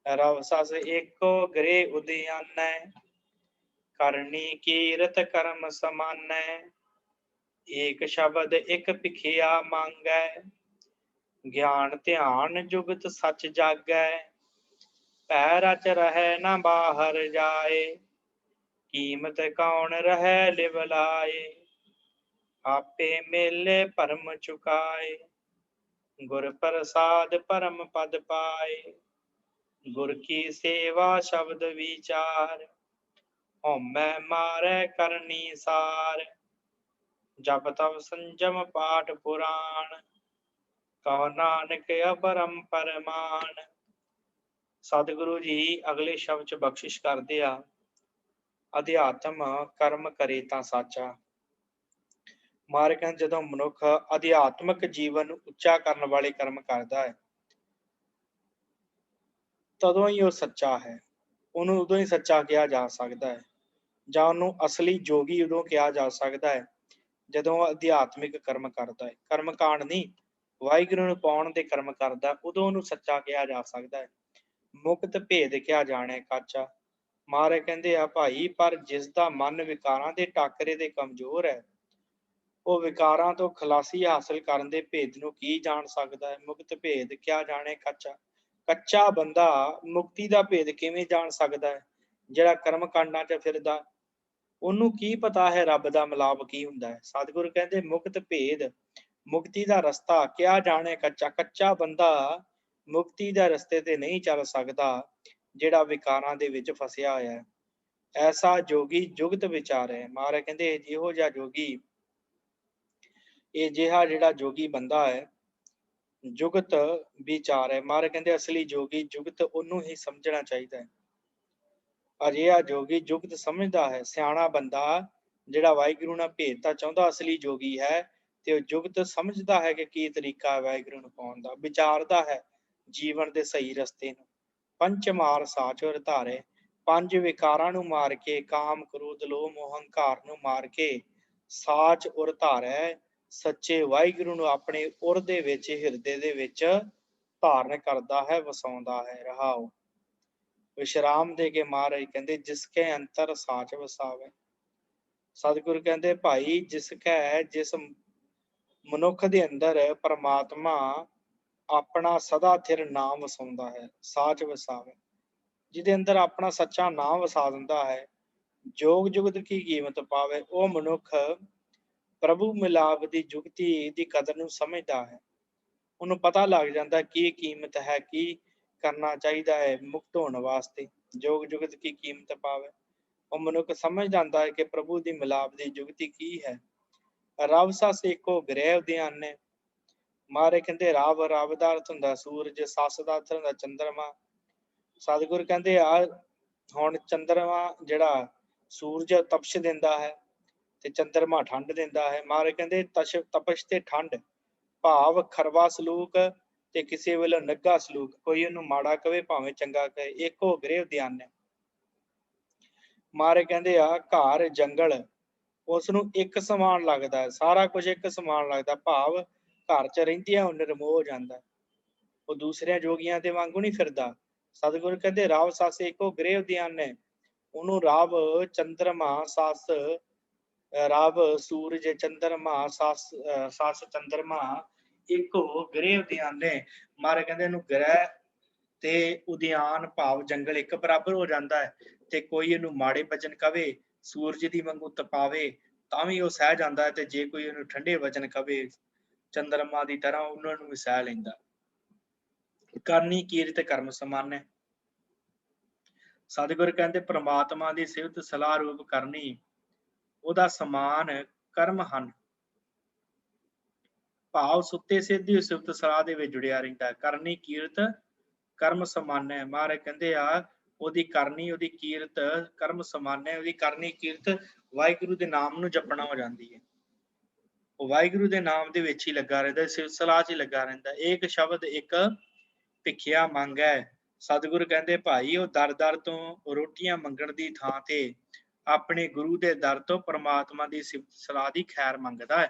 ਰਵ ਸਸ ਏਕੋ ਗ੍ਰਹਿ ਉਦਿਆਨੈ, ਕਰਨੀ ਕੀਰਤ ਕਰਮ ਸਮਾਨੈ। ਏਕ ਸ਼ਬਦ ਇਕ ਭਿਖਿਆ ਮੰਗੈ, ਗਿਆਨ ਧਿਆਨ ਜੁਗਤ ਸਚ ਜਾਗੈ। ਭੈ ਰਚ ਰਹੈ ਨ ਬਾਹਰ ਜਾਏ, ਕੀਮਤ ਕੌਣ ਰਹੈ ਲਿਵ ਲਾਏ। ਆਪੇ ਮੇਲੇ ਭਰਮ ਚੁਕਾਏ, ਗੁਰ ਪ੍ਰਸਾਦ ਪਰਮ ਪਦ ਪਾਏ। ਗੁਰ ਕੀ ਸੇਵਾ ਸ਼ਬਦ ਵਿਚਾਰ, ਹਉਮੈ ਮਾਰੈ ਕਰਨੀ ਸਾਰ। ਜਪ ਤਪ ਸੰਜਮ ਪਾਠ ਪੁਰਾਣ, ਕਹੋ ਨਾਨਕ ਅਪਰੰਪਰ ਮਾਨ। ਸਤਿਗੁਰੂ ਜੀ ਅਗਲੇ ਸ਼ਬਦ ਚ ਬਖਸ਼ਿਸ਼ ਕਰਦੇ ਆ। ਅਧਿਆਤਮ ਕਰਮ ਕਰੇ ਤਾਂ ਸਾਚਾ। ਮਹਾਰਾਜ ਕਹਿੰਦੇ ਜਦੋਂ ਮਨੁੱਖ ਅਧਿਆਤਮਕ ਜੀਵਨ ਨੂੰ ਉੱਚਾ ਕਰਨ ਵਾਲੇ ਕਰਮ ਕਰਦਾ ਹੈ, ਤਦੋਂ ਹੀ ਉਹ ਸੱਚਾ ਹੈ। ਉਹਨੂੰ ਉਦੋਂ ਹੀ ਸੱਚਾ ਕਿਹਾ ਜਾ ਸਕਦਾ ਹੈ, ਜਾਂ ਉਹਨੂੰ ਅਸਲੀ ਜੋਗੀ ਉਦੋਂ ਕਿਹਾ ਜਾ ਸਕਦਾ ਹੈ ਜਦੋਂ ਉਹ ਅਧਿਆਤਮਿਕ ਕਰਮ ਕਰਦਾ ਹੈ। ਕਰਮ ਕਾਂਡ ਨਹੀਂ, ਵਾਹਿਗੁਰੂ ਨੂੰ ਪਾਉਣ ਦੇ ਕਰਮ ਕਰਦਾ, ਉਦੋਂ ਉਹਨੂੰ ਸੱਚਾ ਕਿਹਾ ਜਾ ਸਕਦਾ ਹੈ। ਮੁਕਤ ਭੇਦ ਕਿਆ ਜਾਣੈ ਕਾਚਾ। ਮਹਾਰਾਜ ਕਹਿੰਦੇ ਆ ਭਾਈ, ਪਰ ਜਿਸ ਦਾ ਮਨ ਵਿਕਾਰਾਂ ਦੇ ਟਾਕਰੇ ਦੇ ਕਮਜ਼ੋਰ ਹੈ, ਉਹ ਵਿਕਾਰਾਂ ਤੋਂ ਖਲਾਸੀ ਹਾਸਲ ਕਰਨ ਦੇ ਭੇਦ ਨੂੰ ਕੀ ਜਾਣ ਸਕਦਾ ਹੈ। ਮੁਕਤ ਭੇਦ ਕਿਆ ਜਾਣੈ ਕਾਚਾ। ਕੱਚਾ ਬੰਦਾ ਮੁਕਤੀ ਦਾ ਭੇਦ ਕਿਵੇਂ ਜਾਣ ਸਕਦਾ ਹੈ? ਜਿਹੜਾ ਕਰਮ ਕਾਂਡਾਂ 'ਚ ਫਿਰਦਾ, ਉਹਨੂੰ ਕੀ ਪਤਾ ਹੈ ਰੱਬ ਦਾ ਮਿਲਾਪ ਕੀ ਹੁੰਦਾ ਹੈ। ਸਤਿਗੁਰੂ ਕਹਿੰਦੇ ਮੁਕਤ ਭੇਦ, ਮੁਕਤੀ ਦਾ ਰਸਤਾ ਕਿਆ ਜਾਣੇ ਕੱਚਾ। ਕੱਚਾ ਬੰਦਾ ਮੁਕਤੀ ਦੇ ਰਸਤੇ ਤੇ ਨਹੀਂ ਚੱਲ ਸਕਦਾ ਜਿਹੜਾ ਵਿਕਾਰਾਂ ਦੇ ਵਿੱਚ ਫਸਿਆ ਹੋਇਆ ਹੈ। ਐਸਾ ਜੋਗੀ ਜੁਗਤ ਵਿਚਾਰੈ। ਮਹਾਰਾਜ ਕਹਿੰਦੇ ਜਿਹੋ ਜਿਹਾ ਜੋਗੀ, ਇਹ ਜਿਹਾ ਜਿਹੜਾ ਜੋਗੀ ਬੰਦਾ ਹੈ, ਜੁਗਤ ਵਿਚਾਰ ਹੈ। ਮਹਾਰਾਜ ਕਹਿੰਦੇ ਅਸਲੀ ਜੋਗੀ ਜੁਗਤ ਉਹਨੂੰ ਹੀ ਸਮਝਣਾ ਚਾਹੀਦਾ ਹੈ। ਅਜਿਹਾ ਜੋਗੀ ਜੁਗਤ ਸਮਝਦਾ ਹੈ। ਸਿਆਣਾ ਬੰਦਾ ਜਿਹੜਾ ਵਾਹਿਗੁਰੂ ਨਾਲ ਭੇਟਤਾ ਚਾਹੁੰਦਾ ਅਸਲੀ ਜੋਗੀ ਹੈ, ਤੇ ਉਹ ਜੁਗਤ ਸਮਝਦਾ ਹੈ ਕਿ ਕੀ ਤਰੀਕਾ ਹੈ ਵਾਹਿਗੁਰੂ ਨੂੰ ਪਾਉਣ ਦਾ, ਵਿਚਾਰਦਾ ਹੈ ਜੀਵਨ ਦੇ ਸਹੀ ਰਸਤੇ ਨੂੰ। ਪੰਚ ਮਾਰ ਸਾਚ ਉਰ ਧਾਰੈ। ਪੰਜ ਵਿਕਾਰਾਂ ਨੂੰ ਮਾਰ ਕੇ, ਕਾਮ ਕ੍ਰੋਧ ਲੋਭ ਮੋਹ ਹੰਕਾਰ ਨੂੰ ਮਾਰ ਕੇ, ਸਾਚ ਉਰ ਧਾਰੈ, ਸੱਚੇ ਵਾਹਿਗੁਰੂ ਨੂੰ ਆਪਣੇ ਉਰ ਦੇ ਵਿੱਚ, ਹਿਰਦੇ ਦੇ ਵਿੱਚ ਧਾਰਨ ਕਰਦਾ ਹੈ, ਵਸਾਉਂਦਾ ਹੈ। ਰਹਾਉ ਵਿਸ਼ਰਾਮ ਦੇ ਕੇ ਮਹਾਰਾਜ ਕਹਿੰਦੇ ਜਿਸ ਕੈ ਅੰਤਰ ਸਾਚ ਵਸਾਵੈ। ਸਤਿਗੁਰੂ ਕਹਿੰਦੇ ਭਾਈ ਜਿਸ ਮਨੁੱਖ ਦੇ ਅੰਦਰ ਪਰਮਾਤਮਾ ਆਪਣਾ ਸਦਾ ਥਿਰ ਨਾਮ ਵਸਾਉਂਦਾ ਹੈ, ਸਾਚ ਵਸਾਵੈ, ਜਿਹਦੇ ਅੰਦਰ ਆਪਣਾ ਸੱਚਾ ਨਾਮ ਵਸਾ ਦਿੰਦਾ ਹੈ, ਜੋਗ ਜੁਗਤ ਕੀ ਕੀਮਤ ਪਾਵੇ। ਉਹ ਮਨੁੱਖ ਪ੍ਰਭੂ ਮਿਲਾਪ ਦੀ ਜੁਗਤੀ ਦੀ ਕਦਰ ਨੂੰ ਸਮਝਦਾ ਹੈ। ਉਹਨੂੰ ਪਤਾ ਲੱਗ ਜਾਂਦਾ ਕੀ ਕੀਮਤ ਹੈ, ਕੀ करना चाहिए है मुक्त होने वास्ते, जोग जुगत की कीमत पावे। और मनुख समझ जाता है कि प्रभु की मिलाप की जुगती की है। रब सस एको गृह उद्याने, मारे कहते रब रब का अर्थ हुंदा सूरज, सस का अर्थ हुंदा चंद्रमा। सतगुर कहते आ हुण चंद्रमा जिहड़ा सूरज तपश दिंदा है ते चंद्रमा ठंड दिंदा है। मारे कहते तपश ते ठंड भाव खरवा सलूक ते किसी वेले नग्गा सलूक, कोई उन्होंने माड़ा कहे भावें चंगा कहे, एको गृह उद्यान है। मारे कहते आ घर जंगल उसनों एक समान लगता है, सारा कुछ एक समान लगता, भाव घर च रहिंदियां उन्हें रिमोह हो जाता है, वो दूसरे जोगियां दे वांगू नहीं फिरदा। सतगुर कहते राव सस एको गृह उद्यान है, उन्होंने राव चंद्रमा सस रब सूरज चंद्रमा सस सस चंद्रमा एको गृह उद्यान ने। मारे कहते इनू गृह ते उद्यान भाव जंगल एक बराबर हो जाता है। ते कोई इनू माड़े वचन कवे सूरज दी वांगू तपावे तां भी वो सह जाता है, ते जे कोई इनू ठंडे वचन कवे चंद्रमा की तरह उन्होंने भी सह लैंदा। करनी कीरत कर्म समान है। सतगुर कहते परमात्मा की सिफत सलाह रूप करनी ਉਹਦਾ ਸਮਾਨ ਕਰਮ ਹਨ। ਭਾਵ ਸੁੱਤੇ ਸਿੱਧੀ ਸਿਫਤ ਸਲਾਹ ਦੇ ਵਿੱਚ ਜੁੜਿਆ ਰਹਿੰਦਾ। ਕਰਨੀ ਕੀਰਤ ਕਰਮ ਸਮਾਨ ਹੈ। ਮਹਾਰਾਜ ਕਹਿੰਦੇ ਆ ਉਹਦੀ ਕਰਨੀ ਉਹਦੀ ਕੀਰਤ ਕਰਮ ਸਮਾਨ ਹੈ। ਉਹਦੀ ਕਰਨੀ ਕੀਰਤ ਵਾਹਿਗੁਰੂ ਦੇ ਨਾਮ ਨੂੰ ਜਪਣਾ ਹੋ ਜਾਂਦੀ ਹੈ। ਉਹ ਵਾਹਿਗੁਰੂ ਦੇ ਨਾਮ ਦੇ ਵਿੱਚ ਹੀ ਲੱਗਾ ਰਹਿੰਦਾ, ਸਿਫਤ ਸਲਾਹ 'ਚ ਹੀ ਲੱਗਾ ਰਹਿੰਦਾ। ਇੱਕ ਸ਼ਬਦ ਇੱਕ ਭਿਖਿਆ ਮੰਗ ਹੈ। ਸਤਿਗੁਰ ਕਹਿੰਦੇ ਭਾਈ ਉਹ ਦਰ ਦਰ ਤੋਂ ਰੋਟੀਆਂ ਮੰਗਣ ਦੀ ਥਾਂ ਤੇ ਆਪਣੇ ਗੁਰੂ ਦੇ ਦਰ ਤੋਂ परमात्मा की सिफत सलाह की खैर मंगता है।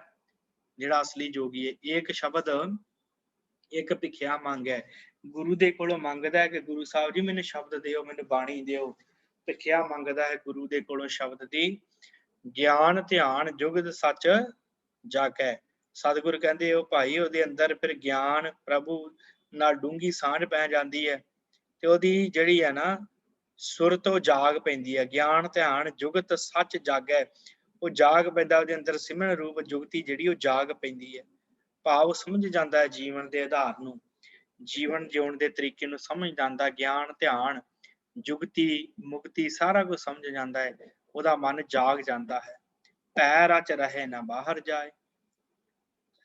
जिहड़ा असली जोगी है एक शब्द एक भिखिया मंग है, गुरु दे कोलों मंगदा है कि गुरु साहब जी मैनूं शब्द दिओ, मैनूं बाणी दिओ। भिखिया मंगदा है गुरु दे कोलों शब्द दी। ज्ञान ध्यान जुगत सच जागै। सतगुर कहंदे ओ भाई ਉਹਦੇ अंदर फिर ज्ञान प्रभु नाल डूंगी सांझ पै जाती है ते ਉਹਦੀ ਜਿਹੜੀ है ना ਸੁਰ ਤੋਂ ਜਾਗ ਪੈਂਦੀ ਹੈ। ਗਿਆਨ ਧਿਆਨ ਜੁਗਤ ਸੱਚ ਜਾਗੈ, ਉਹ ਜਾਗ ਪੈਂਦਾ ਉਹਦੇ ਅੰਦਰ ਸਿਮਰਨ ਰੂਪ ਜੁਗਤੀ ਜਿਹੜੀ ਉਹ ਜਾਗ ਪੈਂਦੀ ਹੈ। ਭਾਵ ਸਮਝ ਜਾਂਦਾ ਹੈ ਜੀਵਨ ਦੇ ਆਧਾਰ ਨੂੰ, ਜੀਵਨ ਜਿਉਣ ਦੇ ਤਰੀਕੇ ਨੂੰ ਸਮਝ ਜਾਂਦਾ। ਗਿਆਨ ਧਿਆਨ ਜੁਗਤੀ ਮੁਕਤੀ ਸਾਰਾ ਕੁਝ ਸਮਝ ਜਾਂਦਾ ਹੈ। ਉਹਦਾ ਮਨ ਜਾਗ ਜਾਂਦਾ ਹੈ। ਭੈ ਰਚ ਰਹੇ ਨਾ ਬਾਹਰ ਜਾਏ।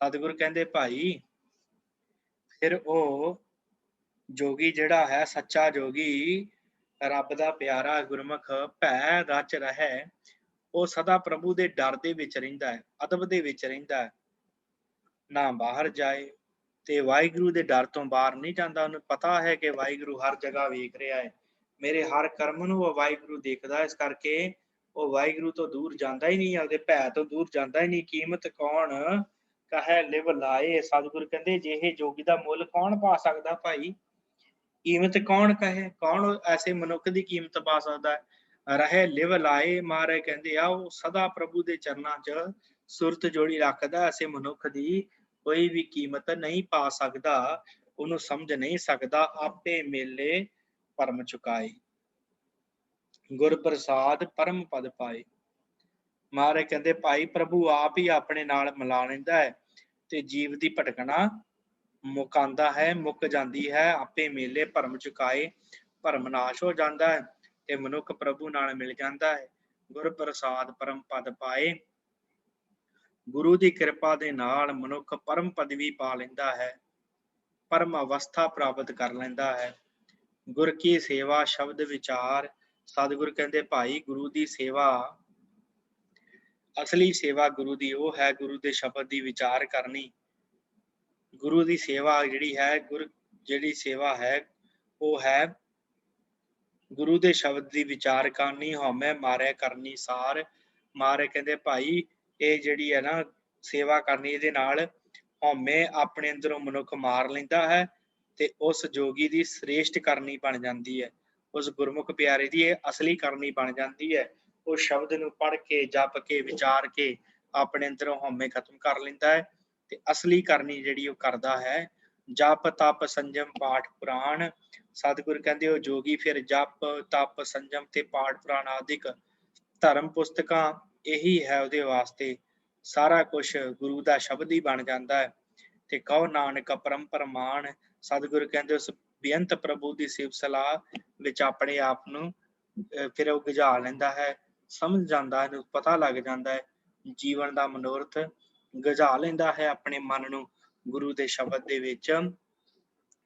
ਸਤਿਗੁਰ ਕਹਿੰਦੇ ਭਾਈ ਫਿਰ ਉਹ ਜੋਗੀ ਜਿਹੜਾ ਹੈ ਸੱਚਾ ਜੋਗੀ ਰੱਬ ਦਾ ਪਿਆਰਾ ਗੁਰਮੁਖ ਭੈ ਰਚ ਰਹਿ, ਉਹ ਸਦਾ ਪ੍ਰਭੂ ਦੇ ਡਰ ਦੇ ਵਿੱਚ ਰਹਿੰਦਾ ਹੈ, ਅਦਬ ਦੇ ਵਿੱਚ ਰਹਿੰਦਾ ਹੈ, ਨਾ ਬਾਹਰ ਜਾਏ ਤੇ ਵਾਹਿਗੁਰੂ ਦੇ ਡਰ ਤੋਂ ਬਾਹਰ ਨਹੀਂ ਜਾਂਦਾ। ਉਹਨੂੰ ਪਤਾ ਹੈ ਕਿ ਵਾਹਿਗੁਰੂ ਹਰ ਜਗ੍ਹਾ ਵੇਖ ਰਿਹਾ ਹੈ, ਮੇਰੇ ਹਰ ਕਰਮ ਨੂੰ ਉਹ ਵਾਹਿਗੁਰੂ ਦੇਖਦਾ। ਇਸ ਕਰਕੇ ਉਹ ਵਾਹਿਗੁਰੂ ਤੋਂ ਦੂਰ ਜਾਂਦਾ ਹੀ ਨਹੀਂ, ਆਪਦੇ ਭੈ ਤੋਂ ਦੂਰ ਜਾਂਦਾ ਹੀ ਨਹੀਂ। ਕੀਮਤ ਕੌਣ ਕਹੈ ਲਿਵ ਲਾਏ। ਸਤਿਗੁਰ ਕਹਿੰਦੇ ਜਿਹੇ ਜੋਗੀ ਦਾ ਮੁੱਲ ਕੌਣ ਪਾ ਸਕਦਾ ਭਾਈ। कीमत कौन कहे, कौन ऐसे मनुख की कीमत पा सकता है। रहे लिव लाए। महाराज कहते आ वो सदा प्रभु के चरणों च सुरत जोड़ी रखता। ऐसे मनुख की कोई भी कीमत नहीं पा सकता, उन्होंने समझ नहीं सकता। आपे मेले परम चुकाए, गुर प्रसाद परम पद पाए। महाराज कहते भाई प्रभु आप ही अपने नाल मिला लैंदा है ते जीव की भटकना मुकांदा है, मुक जाती है। आपे मेले भरम चुकाए, भरम नाश हो जाता है ते मनुख प्रभु नाल मिल जाता है। गुर प्रसाद परम पद पाए। गुरु की कृपा दे नाल मनुख परम पदवी पा लैंदा है, परम अवस्था प्राप्त कर लैंदा है। गुर की सेवा शब्द विचार। सतगुर कहते भाई गुरु की सेवा असली सेवा गुरु की वो है गुरु के शब्द की विचार करनी। गुरु की सेवा जिहड़ी है गुरु जिहड़ी सेवा है वो है गुरु के शब्द की विचार करनी। हौमै मारे करनी सार। मारे कहते भाई ये जिहड़ी है ना सेवा करनी, इहदे नाल हौमै अपने अंदरों मनुख मार लैंदा है ते उस जोगी की श्रेष्ठ करनी बन जाती है। उस गुरमुख प्यारे की असली करनी बन जाती है। उस शब्द नूं पढ़ के जप के विचार के अपने अंदरों हौमै खत्म कर लैंदा है ते असली करनी जिहड़ी वो करदा है। जप तप संजम पाठ पुराण। सतगुर कहते हो जोगी फिर जप तप संजम ते पाठ पुराण आदिक धर्म पुस्तकां यही है उहदे वास्ते। सारा कुछ गुरु का शब्द ही बन जाता है। ते कहो नानक परम प्रमाण। सतगुर कहते उस ਬੇਅੰਤ ਪ੍ਰਭੂ ਦੀ ਸਿਫਤ ਸਲਾਹ ਵਿੱਚ ਆਪਣੇ ਆਪ ਨੂੰ ਫਿਰ ਉਹ ਗਿਝਾ ਲੈਂਦਾ ਹੈ, ਸਮਝ ਜਾਂਦਾ ਹੈ, ਉਹਨੂੰ ਪਤਾ ਲੱਗ ਜਾਂਦਾ ਹੈ ਜੀਵਨ ਦਾ ਮਨੋਰਥ, ਗਿਝਾ ਲੈਂਦਾ ਹੈ ਆਪਣੇ ਮਨ ਨੂੰ ਗੁਰੂ ਦੇ ਸ਼ਬਦ ਦੇ ਵਿੱਚ।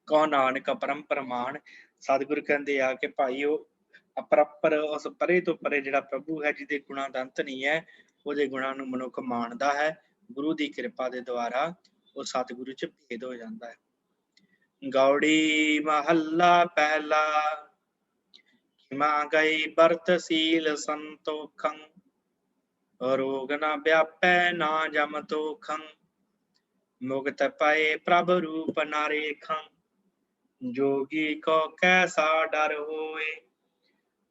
ਕਉ ਨਾਨਕ ਪਰਮ ਪ੍ਰਮਾਣ, ਸਤਿਗੁਰ ਕਹਿੰਦੇ ਆ ਕਿ ਭਾਈ ਉਹ ਅਪਰੰਪਰ ਉਸ ਪਰੇ ਤੋਂ ਪਰੇ ਜਿਹੜਾ ਪ੍ਰਭੂ ਹੈ, ਜਿਹਦੇ ਗੁਣਾਂ ਦਾ ਅੰਤ ਨਹੀਂ ਹੈ, ਉਹਦੇ ਗੁਣਾਂ ਨੂੰ ਮਨੁੱਖ ਮਾਣਦਾ ਹੈ। ਗੁਰੂ ਦੀ ਕਿਰਪਾ ਦੇ ਦੁਆਰਾ ਉਹ ਸਤਿਗੁਰੂ ਚ ਭੇਦ ਹੋ ਜਾਂਦਾ ਹੈ। ਗੌੜੀ ਮਹੱਲਾ ਪਹਿਲਾ, ਖਿਮਾ ਗਈ ਬਰਤ ਸੀਲ ਸੰਤੋਖੰ, ਰੋਗ ਨਾ ਵਿਆਪੈ ਨਾ ਜਮ ਤੋਖੰ, ਮੁਕਤ ਪਏ ਪ੍ਰਭ ਰੂਪ ਨਾਰੇਖੰ, जोगी को कैसा डर होए,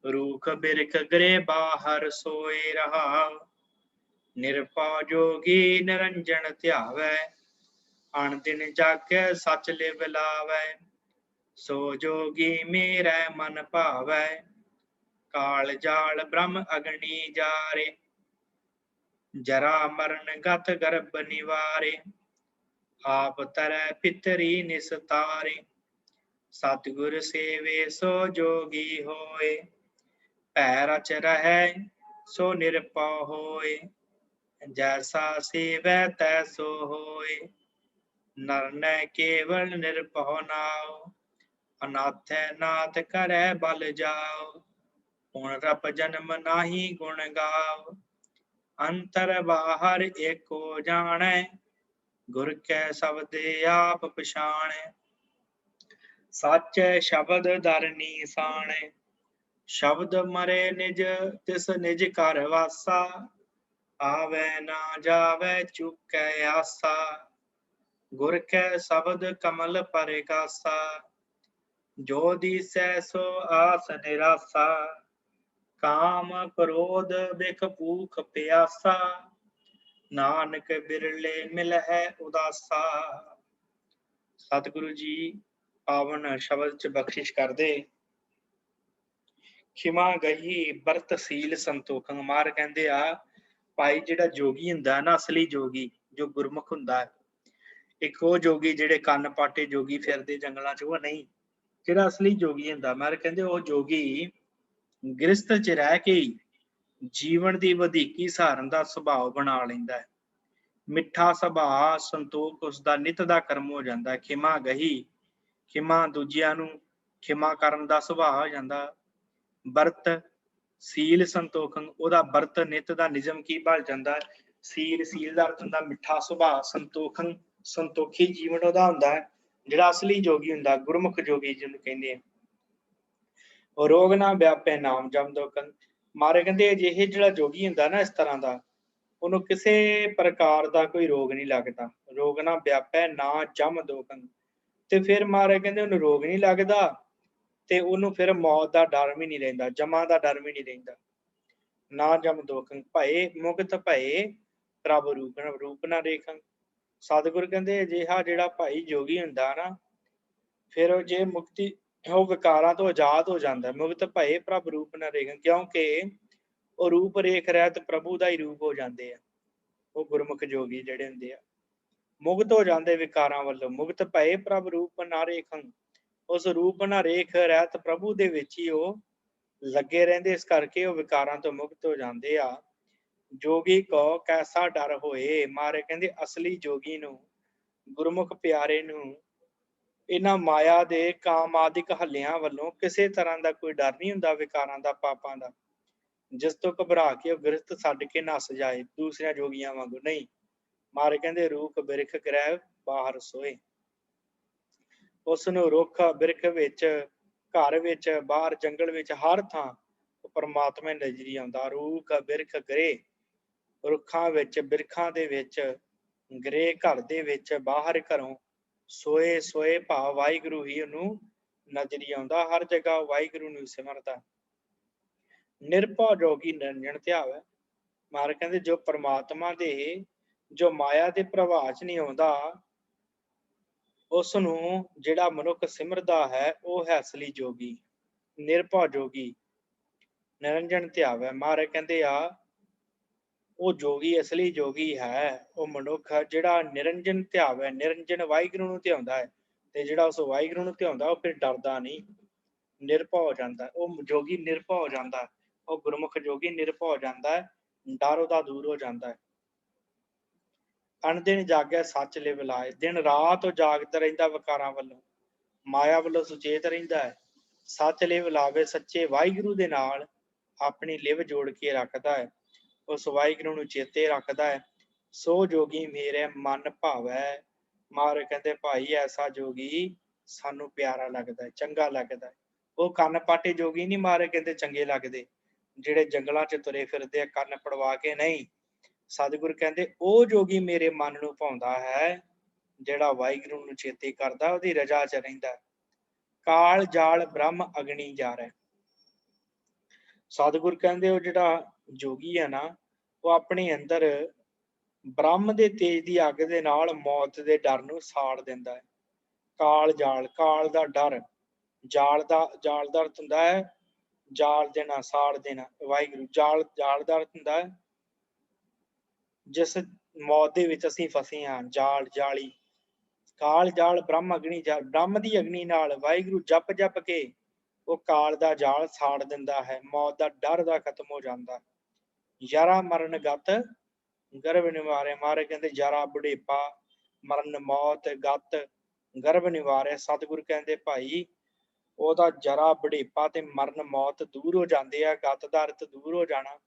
रूख बिरख गृह बाहर सोए रहा, निरपौ जोगी निरंजन ध्यावै, अन दिन जागै सच लिव लावै, सो जोगी मेरा मन भावै, काल जाल ब्रह्म अग्नि जारे, जरा मरण गत गर्भ निवारे, आप तरह पितरी निस्तारे, सतगुर सेवे सो जोगी होए, भै रच रहै सो निरपौ होए, जैसा सेवै तैसो होए, नर नै केवल निरपौ नाओ, अनाथै नाथ करै बल जाओ, पुनरप जन्म नाही गुण गाओ, अंतर बाहर एको जानै, गुर कै शब्द आप पछाणै, सच शब्द दर नीसाणै, शब्द मरे निज तिस निज घर वासा, आवे ना जावे चुकै आसा, गुर कै शब्द कमल परगासा, जो दिसै सो आस निरासा, काम क्रोध बिख भूख प्यासा, नानक बिरले मिल है उदासा। सतगुरु जी पावन शब्द च बख्शिश करदे, खिमा गई बरत सील संतोख। मार कहंदे आ भाई जिहड़ा जोगी हुंदा ना, असली जोगी जो गुरमुख हुंदा है, एक वो जोगी जिहड़े कंन पाटे जोगी फिरदे जंगलां च, वो नहीं। जिहड़ा असली जोगी हुंदा, मार कहंदे वो जोगी गृहस्थ च रह के ही जीवन ਦੀ ਵਧੀਕੀ ਸਹਾਰਨ ਦਾ ਸੁਭਾਅ ਬਣਾ ਲੈਂਦਾ ਹੈ। ਮਿੱਠਾ ਸੁਭਾਅ ਸੰਤੋਖ ਉਸਦਾ ਨਿਤ ਦਾ ਕਰਮ ਹੋ ਜਾਂਦਾ ਹੈ। ਖਿਮਾ ਗਹੀ, ਖਿਮਾ ਦੂਜਿਆਂ ਨੂੰ ਖਿਮਾ ਕਰਨ ਦਾ ਸੁਭਾਅ ਹੋ ਜਾਂਦਾ। ਬਰਤ ਸੀਲ ਸੰਤੋਖੰ, ਉਹਦਾ ਬਰਤ ਨਿਤ ਦਾ ਨਿਯਮ ਕੀ ਬਣ ਜਾਂਦਾ। ਸੀਲ, ਸੀਲ ਦਾ ਅਰਥ ਹੁੰਦਾ ਮਿੱਠਾ ਸੁਭਾਅ। ਸੰਤੋਖੰ, ਸੰਤੋਖੀ ਜੀਵਨ ਉਹਦਾ ਹੁੰਦਾ ਹੈ। ਜਿਹੜਾ ਅਸਲੀ ਜੋਗੀ ਹੁੰਦਾ, ਗੁਰਮੁਖ ਜੋਗੀ ਜਿਹਨੂੰ ਕਹਿੰਦੇ ਆ। ਰੋਗ ਨਾ ਵਿਆਪੇ ਨਾਮ ਜਮ ਦੋਖੰ। ਮਾਰੇ ਕਹਿੰਦੇ ਅਜਿਹੇ ਜਿਹੜਾ ਜੋਗੀ ਹੁੰਦਾ ਨਾ ਇਸ ਤਰ੍ਹਾਂ ਦਾ, ਉਹਨੂੰ ਕਿਸੇ ਪ੍ਰਕਾਰ ਦਾ ਕੋਈ ਰੋਗ ਨਹੀਂ ਲੱਗਦਾ। ਰੋਗ ਨਾ ਵਿਆਪੈ ਨਾ ਜਮ ਦੋਖੰ, ਤੇ ਫਿਰ ਮਾਰੇ ਕਹਿੰਦੇ ਉਹਨੂੰ ਰੋਗ ਨਹੀਂ ਲੱਗਦਾ ਤੇ ਉਹਨੂੰ ਫਿਰ ਮੌਤ ਦਾ ਡਰ ਵੀ ਨਹੀਂ ਰਹਿੰਦਾ, ਜਮਾਂ ਦਾ ਡਰ ਵੀ ਨਹੀਂ ਰਹਿੰਦਾ। ਨਾ ਜਮ ਦੋਖੰ ਭਏ ਮੁਕਤ ਭਏ ਪ੍ਰਭ ਰੂਪ ਨਾ ਰੇਖੰ। ਸਤਿਗੁਰ ਕਹਿੰਦੇ ਅਜਿਹਾ ਜਿਹੜਾ ਭਾਈ ਜੋਗੀ ਹੁੰਦਾ ਨਾ, ਫਿਰ ਉਹ ਜੇ ਮੁਕਤੀ, ਉਹ ਵਿਕਾਰਾਂ ਤੋਂ ਆਜ਼ਾਦ ਹੋ ਜਾਂਦਾ। ਮੁਕਤ ਭਏ ਪ੍ਰਭ ਰੂਪ ਨਾ ਰੇਖੰ, ਕਿਉਂਕਿ ਉਹ ਰੂਪ ਰੇਖ ਰਹਿਤ ਪ੍ਰਭੂ ਦਾ ਹੀ ਰੂਪ ਹੋ ਜਾਂਦੇ ਆ। ਉਹ ਗੁਰਮੁਖ ਜੋਗੀ ਜਿਹੜੇ ਹੁੰਦੇ ਆ, ਮੁਕਤ ਹੋ ਜਾਂਦੇ ਵਿਕਾਰਾਂ ਵੱਲੋਂ। ਮੁਕਤ ਭਏ ਪ੍ਰਭ ਰੂਪ ਨਾ ਰੇਖੰ, ਉਸ ਰੂਪ ਨਾ ਰੇਖ ਰਹਿਤ ਪ੍ਰਭੂ ਦੇ ਵਿੱਚ ਹੀ ਉਹ ਲੱਗੇ ਰਹਿੰਦੇ। ਇਸ ਕਰਕੇ ਉਹ ਵਿਕਾਰਾਂ ਤੋਂ ਮੁਕਤ ਹੋ ਜਾਂਦੇ ਆ। ਜੋਗੀ ਕੋ ਕੈਸਾ ਡਰ ਹੋਏ। ਮਾਰੇ ਕਹਿੰਦੇ ਅਸਲੀ ਜੋਗੀ ਨੂੰ, ਗੁਰਮੁਖ ਪਿਆਰੇ ਨੂੰ ਇਹਨਾਂ ਮਾਇਆ ਦੇ ਕਾਮ ਆਦਿਕ ਹੱਲਿਆਂ ਵੱਲੋਂ ਕਿਸੇ ਤਰ੍ਹਾਂ ਦਾ ਕੋਈ ਡਰ ਨਹੀਂ ਹੁੰਦਾ, ਵਿਕਾਰਾਂ ਦਾ, ਪਾਪਾਂ ਦਾ, ਜਿਸ ਤੋਂ ਘਬਰਾ ਕੇ ਉਹ ਗ੍ਰਸਤ ਛੱਡ ਕੇ ਨੱਸ ਜਾਏ ਦੂਸਰਿਆਂ ਜੋਗੀਆਂ ਵਾਂਗੂ। ਨਹੀਂ, ਮਾਰੇ ਕਹਿੰਦੇ ਰੂਖ ਬਿਰਖ ਗ੍ਰਹਿ ਬਾਹਰ ਸੋਏ। ਉਸ ਨੂੰ ਰੁੱਖ ਬਿਰਖ ਵਿੱਚ, ਘਰ ਵਿੱਚ, ਬਾਹਰ ਜੰਗਲ ਵਿੱਚ, ਹਰ ਥਾਂ ਪਰਮਾਤਮਾ ਨਜ਼ਰੀ ਆਉਂਦਾ। ਰੂਖ ਬਿਰਖ ਗ੍ਰਹਿ, ਰੁੱਖਾਂ ਵਿੱਚ, ਬਿਰਖਾਂ ਦੇ ਵਿੱਚ, ਗ੍ਰਹਿ ਘਰ ਦੇ ਵਿੱਚ, ਬਾਹਰ ਘਰੋਂ, ਸੋਏ, ਸੋਏ ਭਾਵ ਵਾਹਿਗੁਰੂ ਹੀ ਉਹਨੂੰ ਨਜ਼ਰੀ ਆਉਂਦਾ। ਹਰ ਜਗ੍ਹਾ ਵਾਹਿਗੁਰੂ ਨੂੰ ਸਿਮਰਦਾ। ਨਿਰਭਉ ਜੋਗੀ ਨਿਰੰਜਨ ਧਿਆਵੈ। ਮਾਰ ਕਹਿੰਦੇ ਜੋ ਪਰਮਾਤਮਾ ਦੇ, ਜੋ ਮਾਇਆ ਦੇ ਪ੍ਰਭਾਵ ਚ ਨਹੀਂ ਆਉਂਦਾ, ਉਸ ਨੂੰ ਜਿਹੜਾ ਮਨੁੱਖ ਸਿਮਰਦਾ ਹੈ ਉਹ ਹੈ ਅਸਲੀ ਜੋਗੀ, ਨਿਰਭਉ ਜੋਗੀ ਨਿਰੰਜਨ ਧਿਆਵੈ। ਮਾਰੇ ਕਹਿੰਦੇ ਆ ਉਹ ਜੋਗੀ ਅਸਲੀ ਜੋਗੀ ਹੈ ਉਹ ਮਨੁੱਖ ਜਿਹੜਾ ਨਿਰੰਜਨ ਧਿਆਵੈ, ਨਿਰੰਜਨ ਵਾਹਿਗੁਰੂ ਨੂੰ ਧਿਆਉਂਦਾ ਹੈ। ਤੇ ਜਿਹੜਾ ਉਸ ਵਾਹਿਗੁਰੂ ਨੂੰ ਧਿਆਉਂਦਾ ਉਹ ਫਿਰ ਡਰਦਾ ਨਹੀਂ, ਨਿਰਭਉ ਹੋ ਜਾਂਦਾ। ਉਹ ਜੋਗੀ ਨਿਰਭਉ ਹੋ ਜਾਂਦਾ, ਉਹ ਗੁਰਮੁਖ ਜੋਗੀ ਨਿਰਭਉ ਹੋ ਜਾਂਦਾ ਹੈ, ਡਰ ਉਹਦਾ ਦੂਰ ਹੋ ਜਾਂਦਾ ਹੈ। ਅਣਦਿਨ ਜਾਗੈ ਸੱਚ ਲਿਵ ਲਾਏ, ਦਿਨ ਰਾਤ ਉਹ ਜਾਗਦਾ ਰਹਿੰਦਾ ਵਿਕਾਰਾਂ ਵੱਲੋਂ, ਮਾਇਆ ਵੱਲੋਂ ਸੁਚੇਤ ਰਹਿੰਦਾ ਹੈ। ਸੱਚ ਲਿਵ ਲਾਵੇ, ਸੱਚੇ ਵਾਹਿਗੁਰੂ ਦੇ ਨਾਲ ਆਪਣੀ ਲਿਵ ਜੋੜ ਕੇ ਰੱਖਦਾ ਹੈ, ਉਸ ਵਾਹਿਗੁਰੂ ਨੂੰ ਚੇਤੇ ਰੱਖਦਾ ਹੈ। ਸੋ ਜੋਗੀ ਮੇਰੇ ਮਨ ਭਾਵੈ, ਮਹਾਰਾਜ ਕਹਿੰਦੇ ਭਾਈ ਐਸਾ ਜੋਗੀ ਸਾਨੂੰ ਪਿਆਰਾ ਲੱਗਦਾ ਹੈ, ਚੰਗਾ ਲੱਗਦਾ ਹੈ। ਉਹ ਕੰਨ ਪਾਟੇ ਜੋਗੀ ਨਹੀਂ ਮਹਾਰਾਜ ਕਹਿੰਦੇ ਚੰਗੇ ਲੱਗਦੇ, ਜਿਹੜੇ ਜੰਗਲਾਂ 'ਚ ਤੁਰੇ ਫਿਰਦੇ ਆ ਕੰਨ ਪੜਵਾ ਕੇ ਨਹੀਂ। ਸਤਿਗੁਰ ਕਹਿੰਦੇ ਉਹ ਜੋਗੀ ਮੇਰੇ ਮਨ ਨੂੰ ਭਾਉਂਦਾ ਹੈ, ਜਿਹੜਾ ਵਾਹਿਗੁਰੂ ਨੂੰ ਚੇਤੇ ਕਰਦਾ, ਉਹਦੀ ਰਜਾ 'ਚ ਰਹਿੰਦਾ। ਕਾਲ ਜਾਲ ਬ੍ਰਹਮ ਅਗਨੀ ਜਾਰੈ। ਸਤਿਗੁਰ ਕਹਿੰਦੇ ਉਹ ਜਿਹੜਾ ਜੋਗੀ ਹੈ ਨਾ, ਉਹ ਆਪਣੇ ਅੰਦਰ ਬ੍ਰਹਮ ਦੇ ਤੇਜ ਦੀ ਅੱਗ ਦੇ ਨਾਲ ਮੌਤ ਦੇ ਡਰ ਨੂੰ ਸਾੜ ਦਿੰਦਾ ਹੈ। ਕਾਲ ਜਾਲ, ਕਾਲ ਦਾ ਡਰ, ਜਾਲ ਦਾ ਅਰਥ ਹੁੰਦਾ ਹੈ ਜਾਲ ਦੇਣਾ, ਸਾੜ ਦੇਣਾ। ਵਾਹਿਗੁਰੂ ਜਾਲ ਦਾ ਅਰਥ ਹੁੰਦਾ ਹੈ ਜਿਸ ਮੌਤ ਦੇ ਵਿੱਚ ਅਸੀਂ ਫਸੇ ਹਾਂ, ਜਾਲੀ। ਕਾਲ ਜਾਲ ਬ੍ਰਹਮ ਅਗਨੀ ਜਾਲ, ਬ੍ਰਹਮ ਦੀ ਅਗਨੀ ਨਾਲ ਵਾਹਿਗੁਰੂ ਜਪ ਜਪ ਕੇ ਉਹ ਕਾਲ ਦਾ ਜਾਲ ਸਾੜ ਦਿੰਦਾ ਹੈ, ਮੌਤ ਦਾ ਡਰ ਦਾ ਖਤਮ ਹੋ ਜਾਂਦਾ। ਯਾਰਾ ਮਰਨ ਗਤ ਗਰਭ ਨਿਵਾਰੇ, ਮਹਾਰਾਜ ਕਹਿੰਦੇ ਯਾਰਾ ਬੁਢੇਪਾ, ਮਰਨ ਮੌਤ, ਗਤ ਗਰਭ ਨਿਵਾਰੇ। ਸਤਿਗੁਰ ਕਹਿੰਦੇ ਭਾਈ ਉਹਦਾ ਜਰਾ ਬੁਢੇਪਾ ਤੇ ਮਰਨ ਮੌਤ ਦੂਰ ਹੋ ਜਾਂਦੇ ਆ, ਗਤ ਦਾ ਅਰਥ ਦੂਰ ਹੋ ਜਾਣਾ,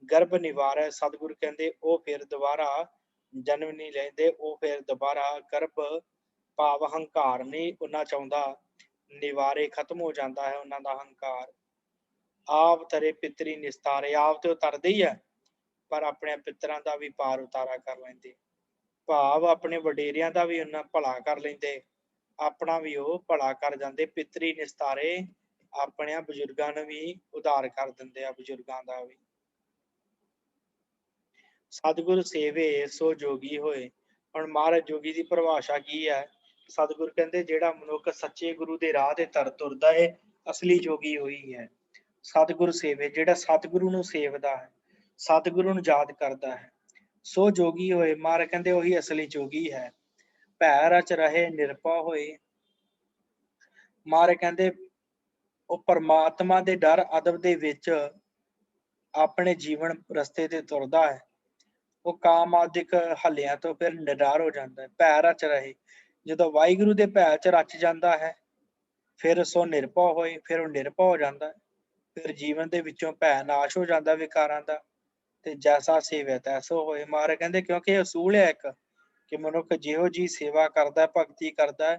ਗਰਭ ਨਿਵਾਰੈ। ਸਤਿਗੁਰ ਕਹਿੰਦੇ ਉਹ ਫਿਰ ਦੁਬਾਰਾ ਜਨਮ ਨਹੀਂ ਲੈਂਦੇ, ਉਹ ਫਿਰ ਦੁਬਾਰਾ ਗਰਭ ਭਾਵ ਹੰਕਾਰ ਨਹੀਂ ਉਹਨਾਂ ਚਾਹੁੰਦਾ, ਨਿਵਾਰੇ ਖਤਮ ਹੋ ਜਾਂਦਾ ਹੈ ਉਹਨਾਂ ਦਾ ਹੰਕਾਰ। ਆਪ ਤਰੇ ਪਿਤਰੀ ਨਿਸਤਾਰੇ, ਆਪ ਤੇ ਉਹ ਤਰਦੇ ਹੀ ਆ ਪਰ ਆਪਣੇ ਪਿੱਤਰਾਂ ਦਾ ਵੀ ਪਾਰ ਉਤਾਰਾ ਕਰ ਲੈਂਦੇ, ਭਾਵ ਆਪਣੇ ਵਡੇਰਿਆਂ ਦਾ ਵੀ ਉਹਨਾਂ ਭਲਾ ਕਰ ਲੈਂਦੇ, ਆਪਣਾ ਵੀ ਉਹ ਭਲਾ ਕਰ ਜਾਂਦੇ। ਪਿਤਰੀ ਨਿਸਤਾਰੇ, ਆਪਣੇ ਬਜ਼ੁਰਗਾਂ ਨੂੰ ਵੀ ਉਧਾਰ ਕਰ ਦਿੰਦੇ ਆ, ਬਜ਼ੁਰਗਾਂ ਦਾ ਵੀ। ਸਤਿਗੁਰ ਸੇਵੇ ਸੋ ਜੋਗੀ ਹੋਏ। ਹੁਣ ਮਹਾਰਾਜ ਜੋਗੀ ਦੀ ਪਰਿਭਾਸ਼ਾ ਕੀ ਹੈ? ਸਤਿਗੁਰ ਕਹਿੰਦੇ ਜਿਹੜਾ ਮਨੁੱਖ ਸੱਚੇ ਗੁਰੂ ਦੇ ਰਾਹ ਤੇ ਤੁਰਦਾ ਹੈ, ਅਸਲੀ ਜੋਗੀ ਹੋਈ ਹੈ। ਸਤਿਗੁਰ ਸੇਵੇ, ਜਿਹੜਾ ਸਤਿਗੁਰੂ ਨੂੰ ਸੇਵਦਾ ਹੈ, ਸਤਿਗੁਰੂ ਨੂੰ ਯਾਦ ਕਰਦਾ ਹੈ, ਸੋ ਜੋਗੀ ਹੋਏ। ਮਹਾਰਾਜ ਕਹਿੰਦੇ ਉਹੀ ਅਸਲੀ ਜੋਗੀ ਹੈ। ਭੈ ਰਚ ਰਹੇ ਨਿਰਭਉ ਹੋਏ। ਮਹਾਰਾਜ ਕਹਿੰਦੇ ਉਹ ਪਰਮਾਤਮਾ ਦੇ ਡਰ ਅਦਬ ਦੇ ਵਿੱਚ ਆਪਣੇ ਜੀਵਨ ਰਸਤੇ ਤੇ ਤੁਰਦਾ ਹੈ, ਉਹ ਕਾਮ ਆਦਿਕ ਹੱਲਿਆਂ ਤੋਂ ਫਿਰ ਨਿਡਰ ਹੋ ਜਾਂਦਾ ਹੈ। ਭੈ ਰਚ ਰਹੇ, ਜਦੋਂ ਵਾਹਿਗੁਰੂ ਦੇ ਭੈ ਚ ਰਚ ਜਾਂਦਾ ਹੈ ਫਿਰ ਸੋ ਨਿਰਭਉ ਹੋਏ, ਫਿਰ ਉਹ ਨਿਰਭਉ ਹੋ ਜਾਂਦਾ ਹੈ। ਫਿਰ ਜੀਵਨ ਦੇ ਵਿੱਚੋਂ ਭੈ ਨਾਸ਼ ਹੋ ਜਾਂਦਾ ਵਿਕਾਰਾਂ ਦਾ, ਤੇ ਜੈਸਾ ਸੇਵੈ ਤੈਸੋ ਹੋਏ। ਮਹਾਰਾਜ ਕਹਿੰਦੇ ਕਿਉਂਕਿ ਇਹ ਅਸੂਲ ਹੈ ਇੱਕ, ਕਿ ਮਨੁੱਖ ਜਿਹੋ ਜੀ ਸੇਵਾ ਕਰਦਾ, ਭਗਤੀ ਕਰਦਾ,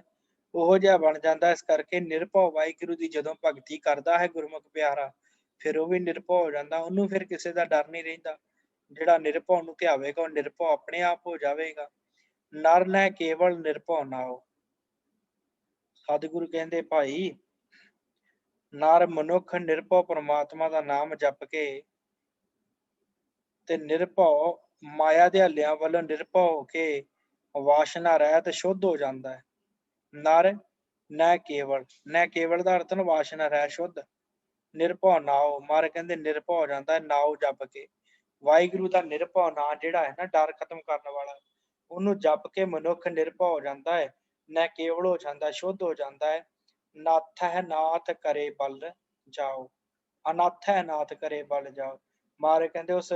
ਉਹੋ ਜਿਹਾ ਬਣ ਜਾਂਦਾ। ਇਸ ਕਰਕੇ ਨਿਰਭਉ ਵਾਹਿਗੁਰੂ ਦੀ ਜਦੋਂ ਭਗਤੀ ਕਰਦਾ ਹੈ ਗੁਰਮੁਖ ਪਿਆਰਾ, ਫਿਰ ਉਹ ਵੀ ਨਿਰਭਉ ਹੋ ਜਾਂਦਾ, ਉਹਨੂੰ ਫਿਰ ਕਿਸੇ ਦਾ ਡਰ ਨਹੀਂ ਰਹਿੰਦਾ। ਜਿਹੜਾ ਨਿਰਭਉ ਨੂੰ ਧਿਆਵੇਗਾ ਉਹ ਨਿਰਭਉ ਆਪਣੇ ਆਪ ਹੋ ਜਾਵੇਗਾ। ਨਰ ਨੈ ਕੇਵਲ ਨਿਰਭਉ ਨਾਉ। ਸਤਿਗੁਰੂ ਕਹਿੰਦੇ ਭਾਈ ਨਰ ਮਨੁੱਖ ਨਿਰਭਉ ਪਰਮਾਤਮਾ ਦਾ ਨਾਮ ਜਪ ਕੇ ਤੇ ਨਿਰਭਉ ਮਾਇਆ ਦੇ ਹੱਲਿਆਂ ਵੱਲੋਂ ਨਿਰਭਉ ਹੋ ਕੇ ਵਾਸ਼ਨਾ ਰਹਿਤ ਸ਼ੁੱਧ ਹੋ ਜਾਂਦਾ ਹੈ। ਨਰ ਨੈ ਕੇਵਲ, ਨੈ ਕੇਵਲ ਦਾ ਅਰਥ ਵਾਸ਼ਨਾ ਰਹਿ ਸ਼ੁੱਧ। ਨਿਰਭਉ ਨਾਉ, ਮਹਾਰਾਜ ਕਹਿੰਦੇ ਨਿਰਭਉ ਹੋ ਜਾਂਦਾ ਹੈ ਨਾਉ ਜਪ ਕੇ। ਵਾਹਿਗੁਰੂ ਦਾ ਨਿਰਭਉ ਨਾਂ ਜਿਹੜਾ ਹੈ ਨਾ, ਡਰ ਖਤਮ ਕਰਨ ਵਾਲਾ, ਉਹਨੂੰ ਜਪ ਕੇ ਮਨੁੱਖ ਨਿਰਭਉ ਹੋ ਜਾਂਦਾ ਹੈ, ਨੈ ਕੇਵਲ ਹੋ ਜਾਂਦਾ, ਸ਼ੁੱਧ ਹੋ ਜਾਂਦਾ ਹੈ। ਨਾਥ ਹੈ ਨਾਥ ਕਰੇ ਬਲ ਜਾਓ, ਅਨਾਥ ਹੈ ਨਾਥ ਕਰੇ ਬਲ ਜਾਓ। ਮਹਾਰਾਜ ਕਹਿੰਦੇ ਉਸ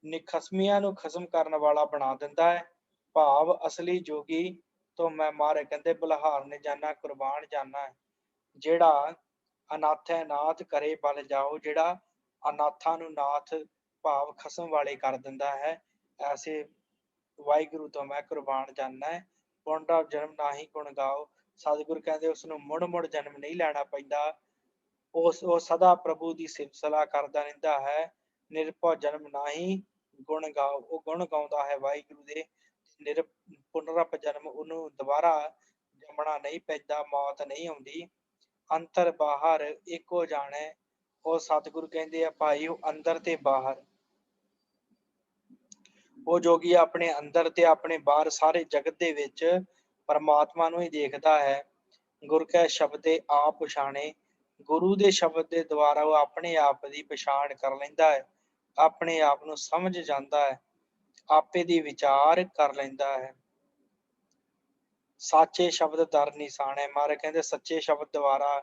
ਨਿਖਸਮੀਆਂ ਨੂੰ ਖਸਮ ਕਰਨ ਵਾਲਾ ਬਣਾ ਦਿੰਦਾ ਹੈ। ਭਾਵ ਅਸਲੀ ਜੋਗੀ ਤੋਂ ਮੈਂ ਮਹਾਰਾਜ ਕਹਿੰਦੇ ਬਲਿਹਾਰਨੇ ਜਾਨਾ, ਕੁਰਬਾਨ ਜਾਨਾ ਹੈ। ਜਿਹੜਾ ਅਨਾਥ ਹੈ ਨਾਥ ਕਰੇ ਬਲ ਜਾਓ, ਜਿਹੜਾ ਅਨਾਥਾਂ ਨੂੰ ਨਾਥ ਭਾਵ ਖਸਮ ਵਾਲੇ ਕਰ ਦਿੰਦਾ ਹੈ, ਐਸੇ ਵਾਹਿਗੁਰੂ ਤੋਂ ਮੈਂ ਕੁਰਬਾਨ ਜਾਨਾ ਹੈ। ਪੁਨਰ ਜਨਮ ਨਾਹੀ ਗੁਣ ਗਾਓ। ਸਤਿਗੁਰ ਕਹਿੰਦੇ ਉਸਨੂੰ ਮੁੜ ਮੁੜ ਜਨਮ ਨਹੀਂ ਲੈਣਾ ਪੈਂਦਾ, ਉਹ ਸਦਾ ਪ੍ਰਭੂ ਦੀ ਸਿਫਤ ਸਲਾਹ ਕਰਦਾ ਰਹਿੰਦਾ ਹੈ। ਨਿਰਭਉ ਜਨਮ ਨਾਹੀ ਗੁਣ ਗਾਓ, ਉਹ ਗੁਣ ਗਾਉਂਦਾ ਹੈ ਵਾਹਿਗੁਰੂ ਦੇ। ਪੁਨਰਪ ਜਨਮ, ਉਹਨੂੰ ਦੁਬਾਰਾ ਜੰਮਣਾ ਨਹੀਂ ਪੈਂਦਾ, ਮੌਤ ਨਹੀਂ ਆਉਂਦੀ। ਅੰਤਰ ਬਾਹਰ ਇੱਕੋ ਜਾਣੈ, ਉਹ ਸਤਿਗੁਰੂ ਕਹਿੰਦੇ ਆ ਭਾਈ ਉਹ ਅੰਦਰ ਤੇ ਬਾਹਰ, ਉਹ ਜੋਗੀ ਆਪਣੇ ਅੰਦਰ ਤੇ ਆਪਣੇ ਬਾਹਰ ਸਾਰੇ ਜਗਤ ਦੇ ਵਿੱਚ ਪਰਮਾਤਮਾ ਨੂੰ ਹੀ ਦੇਖਦਾ ਹੈ। ਗੁਰ ਕੈ ਸ਼ਬਦੇ ਆਪ ਪਛਾਣੇ, ਗੁਰੂ ਦੇ ਸ਼ਬਦ ਦੇ ਦੁਆਰਾ ਉਹ ਆਪਣੇ ਆਪ ਦੀ ਪਛਾਣ ਕਰ ਲੈਂਦਾ ਹੈ, ਆਪਣੇ ਆਪ ਨੂੰ ਸਮਝ ਜਾਂਦਾ ਹੈ, ਆਪੇ ਦੀ ਵਿਚਾਰ ਕਰ ਲੈਂਦਾ ਹੈ। साचे शब्द दर निशान है। महाराज कहते सच्चे शब्द द्वारा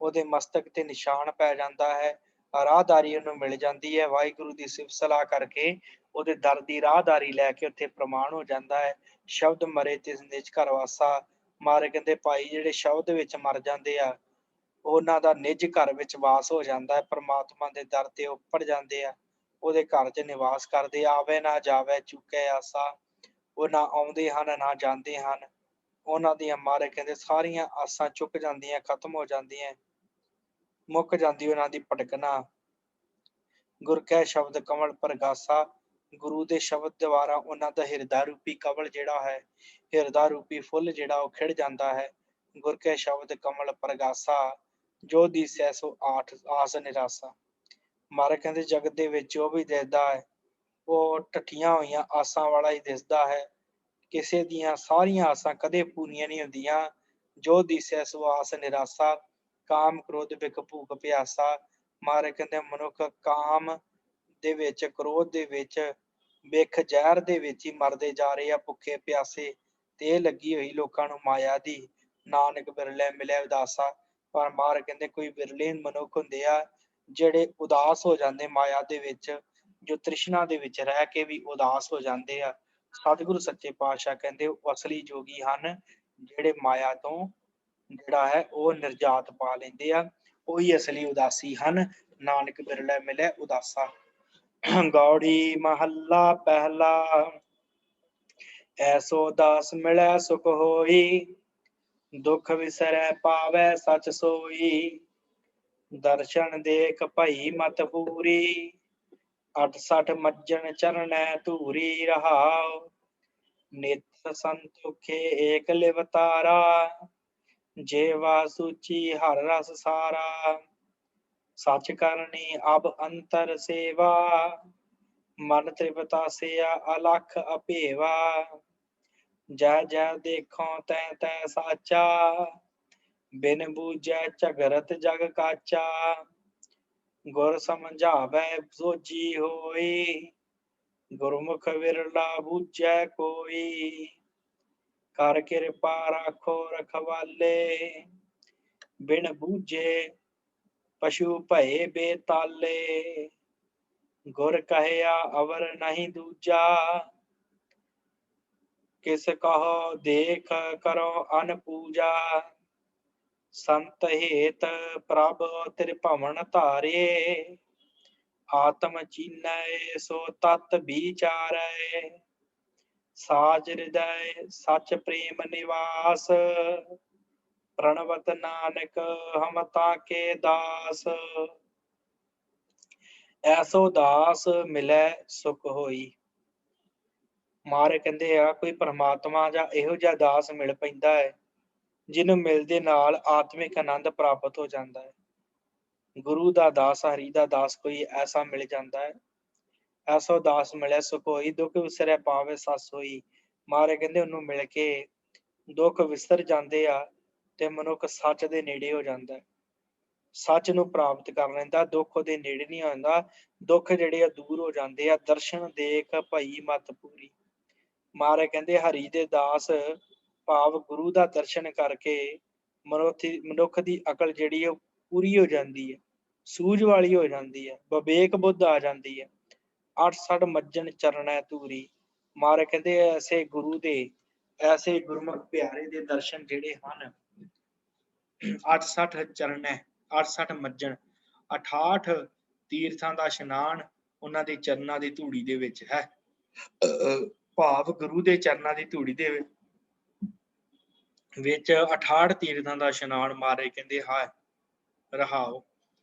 ਉਹਦੇ ਮਸਤਕ ਤੇ ਨਿਸ਼ਾਨ ਪੈ ਜਾਂਦਾ ਹੈ, ਰਾਹਦਾਰੀ ਉਹਨੂੰ ਮਿਲ ਜਾਂਦੀ ਹੈ। ਵਾਹਿਗੁਰੂ ਦੀ ਸਿਫਤ ਸਲਾਹ ਕਰਕੇ ਉਹਦੇ ਦਰ ਦੀ ਰਾਹਦਾਰੀ ਲੈ ਕੇ ਉੱਥੇ ਪ੍ਰਮਾਣ ਹੋ ਜਾਂਦਾ ਹੈ। ਸ਼ਬਦ ਮਰੇ ਤਿਸ ਨਿਜ ਘਰ ਵਾਸਾ। ਮਹਾਰਾਜ ਕਹਿੰਦੇ ਭਾਈ ਜਿਹੜੇ ਸ਼ਬਦ ਵਿੱਚ ਮਰ ਜਾਂਦੇ ਆ ਉਹਨਾਂ ਦਾ ਨਿਜ ਘਰ ਵਿੱਚ ਵਾਸ ਹੋ ਜਾਂਦਾ ਹੈ। ਪ੍ਰਮਾਤਮਾ ਦੇ ਦਰ ਤੇ ਉੱਪਰ ਜਾਂਦੇ ਆ, ਉਹਦੇ ਘਰ 'ਚ ਨਿਵਾਸ ਕਰਦੇ। ਆਵੇ ਨਾ ਜਾਵੇ ਚੁੱਕੇ ਆਸਾ। ਉਹ ਨਾ ਆਉਂਦੇ ਹਨ ਨਾ ਜਾਂਦੇ ਹਨ। ਉਹਨਾਂ ਦੀਆਂ ਮਹਾਰਾਜ ਕਹਿੰਦੇ ਸਾਰੀਆਂ ਆਸਾਂ ਚੁੱਕ ਜਾਂਦੀਆਂ, ਖਤਮ ਹੋ ਜਾਂਦੀਆਂ, ਮੁੱਕ ਜਾਂਦੀ ਉਹਨਾਂ ਦੀ ਭਟਕਣਾ। ਗੁਰ ਕੈ ਸ਼ਬਦ ਕਮਲ ਪ੍ਰਗਾਸਾ। ਗੁਰੂ ਦੇ ਸ਼ਬਦ ਦੁਆਰਾ ਉਹਨਾਂ ਦਾ ਹਿਰਦਾ ਰੂਪੀ ਕਮਲ ਜਿਹੜਾ ਹੈ, ਹਿਰਦਾ ਰੂਪੀ ਫੁੱਲ ਜਿਹੜਾ ਉਹ ਖਿੜ ਜਾਂਦਾ ਹੈ। ਗੁਰ ਕੈ ਸ਼ਬਦ ਕਮਲ ਪ੍ਰਗਾਸਾ, ਜੋ ਦੀਸੈ ਸੋ ਆਠ ਆਸ ਨਿਰਾਸਾ। ਮਹਾਰਾਜ ਕਹਿੰਦੇ ਜਗਤ ਦੇ ਵਿੱਚ ਜੋ ਵੀ ਦਿਸਦਾ ਹੈ ਉਹ ਢੱਠੀਆਂ ਹੋਈਆਂ ਆਸਾਂ ਵਾਲਾ ਹੀ ਦਿਸਦਾ ਹੈ। ਕਿਸੇ ਦੀਆਂ ਸਾਰੀਆਂ ਆਸਾਂ ਕਦੇ ਪੂਰੀਆਂ ਨਹੀਂ ਹੁੰਦੀਆਂ। ਜੋ ਦਿਸੈ ਸੋ ਆਸ ਨਿਰਾਸਾ, ਕਾਮ ਕ੍ਰੋਧ ਬਿਖ ਭੂਖ ਪਿਆਸਾ। ਮਹਾਰਾਜ ਕਹਿੰਦੇ ਮਨੁੱਖ ਕਾਮ ਦੇ ਵਿੱਚ, ਕ੍ਰੋਧ ਦੇ ਵਿੱਚ, ਬਿਖ ਜ਼ਹਿਰ ਦੇ ਵਿੱਚ ਹੀ ਮਰਦੇ ਜਾ ਰਹੇ ਆ, ਭੁੱਖੇ ਪਿਆਸੇ। ਤੇ ਇਹ ਲੱਗੀ ਹੋਈ ਲੋਕਾਂ ਨੂੰ ਮਾਇਆ ਦੀ। ਨਾਨਕ ਬਿਰਲੇ ਮਿਲੇ ਉਦਾਸਾ। ਪਰ ਮਹਾਰਾਜ ਕਹਿੰਦੇ ਕੋਈ ਬਿਰਲੇ ਮਨੁੱਖ ਹੁੰਦੇ ਆ ਜਿਹੜੇ ਉਦਾਸ ਹੋ ਜਾਂਦੇ ਮਾਇਆ ਦੇ ਵਿੱਚ, ਜੋ ਤ੍ਰਿਸ਼ਨਾ ਦੇ ਵਿੱਚ ਰਹਿ ਕੇ ਵੀ ਉਦਾਸ ਹੋ ਜਾਂਦੇ ਆ। ਸਤਿਗੁਰੂ ਸੱਚੇ ਪਾਤਸ਼ਾਹ ਕਹਿੰਦੇ ਉਹ ਅਸਲੀ ਜੋਗੀ ਹਨ ਜਿਹੜੇ ਮਾਇਆ ਤੋਂ ਜਿਹੜਾ ਹੈ ਉਹ ਨਿਰਜਾਤ ਪਾ ਲੈਂਦੇ ਆ। ਉਹੀ ਅਸਲੀ ਉਦਾਸੀ ਹਨ। ਨਾਨਕ ਬਿਰਲੇ ਮਿਲੇ ਉਦਾਸਾ। ਗੌੜੀ ਮਹੱਲਾ ਪਹਿਲਾ। ਐਸੋ ਦਾਸ ਮਿਲੈ ਸੁਖ ਹੋਈ, ਦੁਖ ਵਿਸਰੈ ਪਾਵੈ ਸਚ ਸੋਈ। ਦਰਸ਼ਨ ਦੇਖ ਭਈ ਮਤ ਪੂਰੀ, 68 ਮੱਜਨ ਚਰਨੈ ਧੂਰੀ ਰਹਾਉ। ਨਿਤ ਸੰਤੋਖੇ ਏਕ ਲਿਵਤਾਰਾ, ਜੇਵਾ ਸੂਚੀ ਹਰ ਰਸ ਸਾਰਾ। ਸਚ ਕਰਨੀ ਅਬ ਅੰਤਰ ਸੇਵਾ, ਮਨ ਤ੍ਰਿਪਤਾਸਿਆ ਅਲਖ ਅਭੇਵਾ। ਜੈ ਜੈ ਦੇਖੋ ਤੈ ਤੈ ਸਾਚਾ, ਬਿਨ ਬੂਝੈ ਝਗਰਤ ਜਗ ਕਾਚਾ। ਗੁਰ ਸਮਝਾਵੈ ਸੋਝੀ ਹੋਈ, ਗੁਰਮੁਖ ਵਿਰਲਾ ਬੂਝੈ ਕੋਈ। ਕਰ ਕਿਰਪਾ ਰਾਖੋ ਰਖਵਾਲੇ, ਬਿਨ ਬੂਝੇ ਪਸ਼ੂ ਭਏ ਬੇਤਾਲੇ। ਗੁਰ ਕਹਿਆ ਅਵਰ ਨਹੀਂ ਦੂਜਾ, ਕਿਸ ਕਹੋ ਦੇਖ ਕਰੋ ਅਨ ਪੂਜਾ। ਸੰਤ ਹੇਤ ਪ੍ਰਭ ਤ੍ਰਿਭਵਨ ਧਾਰੇ, ਆਤਮ ਚੀਨੈ ਸੋ ਤਤ ਵਿਚਾਰੈ। ਸਾਜ ਹਿਰਦੈ ਸਚ ਪ੍ਰੇਮ ਨਿਵਾਸ, ਪ੍ਰਣਵਤ ਨਾਨਕ ਹਮ ਤਾਕੇ ਦਾਸ। ਐਸੋ ਦਾਸ ਮਿਲੈ ਸੁਖ ਹੋਈ। ਮਹਾਰਾਜ ਕਹਿੰਦੇ ਆ ਕੋਈ ਪਰਮਾਤਮਾ ਜਾਂ ਇਹੋ ਜਿਹਾ ਦਾਸ ਮਿਲ ਪੈਂਦਾ ਹੈ ਜਿਹਨੂੰ ਮਿਲਦੇ ਨਾਲ ਆਤਮਿਕ ਆਨੰਦ ਪ੍ਰਾਪਤ ਹੋ ਜਾਂਦਾ ਹੈ। ਗੁਰੂ ਦਾ ਦਾਸ, ਹਰੀ ਦਾ ਦਾਸ ਕੋਈ ਐਸਾ ਮਿਲ ਜਾਂਦਾ ਹੈ। ਐਸੋ ਦਾਸ ਮਿਲਿਆ ਸੁਖ ਹੋਈ, ਦੁੱਖ ਵਿਸਰੈ ਪਾਵੈ ਸੱਚ ਹੋਈ। ਮਹਾਰਾਜ ਕਹਿੰਦੇ ਉਹਨੂੰ ਮਿਲ ਕੇ ਦੁੱਖ ਵਿਸਰ ਜਾਂਦੇ ਆ ਤੇ ਮਨੁੱਖ ਸੱਚ ਦੇ ਨੇੜੇ ਹੋ ਜਾਂਦਾ ਹੈ। ਸੱਚ ਨੂੰ ਪ੍ਰਾਪਤ ਕਰ ਲੈਂਦਾ, ਦੁੱਖ ਉਹਦੇ ਨੇੜੇ ਨਹੀਂ ਆਉਂਦਾ। ਦੁੱਖ ਜਿਹੜੇ ਆ ਦੂਰ ਹੋ ਜਾਂਦੇ ਆ। ਦਰਸ਼ਨ ਦੇਖ ਭਈ ਮਤ ਪੂਰੀ। ਮਹਾਰਾਜ ਕਹਿੰਦੇ ਹਰੀ ਦੇ ਦਾਸ ਭਾਵ ਗੁਰੂ ਦਾ ਦਰਸ਼ਨ ਕਰਕੇ ਮਨੁੱਖ ਦੀ ਅਕਲ ਜਿਹੜੀ ਉਹ ਪੂਰੀ ਹੋ ਜਾਂਦੀ ਹੈ, ਸੂਝ ਵਾਲੀ ਹੋ ਜਾਂਦੀ ਹੈ, ਵਿਵੇਕ ਬੁੱਧ ਆ ਜਾਂਦੀ ਹੈ। 68 ਮੱਜਨ ਚਰਨੈ ਧੂਰੀ। ਮਹਾਰਾਜ ਕਹਿੰਦੇ ਐਸੇ ਗੁਰੂ ਦੇ, ਐਸੇ ਗੁਰਮੁਖ ਪਿਆਰੇ ਦੇ ਦਰਸ਼ਨ ਜਿਹੜੇ ਹਨ, 68 ਚਰਨੈ, 68 ਮੱਜਨ, 68 ਤੀਰਥਾਂ ਦਾ ਇਸ਼ਨਾਨ ਉਹਨਾਂ ਦੇ ਚਰਨਾਂ ਦੀ ਧੂੜੀ ਦੇ ਵਿੱਚ ਹੈ। ਭਾਵ ਗੁਰੂ ਦੇ ਚਰਨਾਂ ਦੀ ਧੂੜੀ ਦੇ ਵਿੱਚ 68 ਤੀਰਥਾਂ ਦਾ ਇਸ਼ਨਾਨ ਮਹਾਰਾਜ ਕਹਿੰਦੇ ਹੈ ਰਹਾਓ।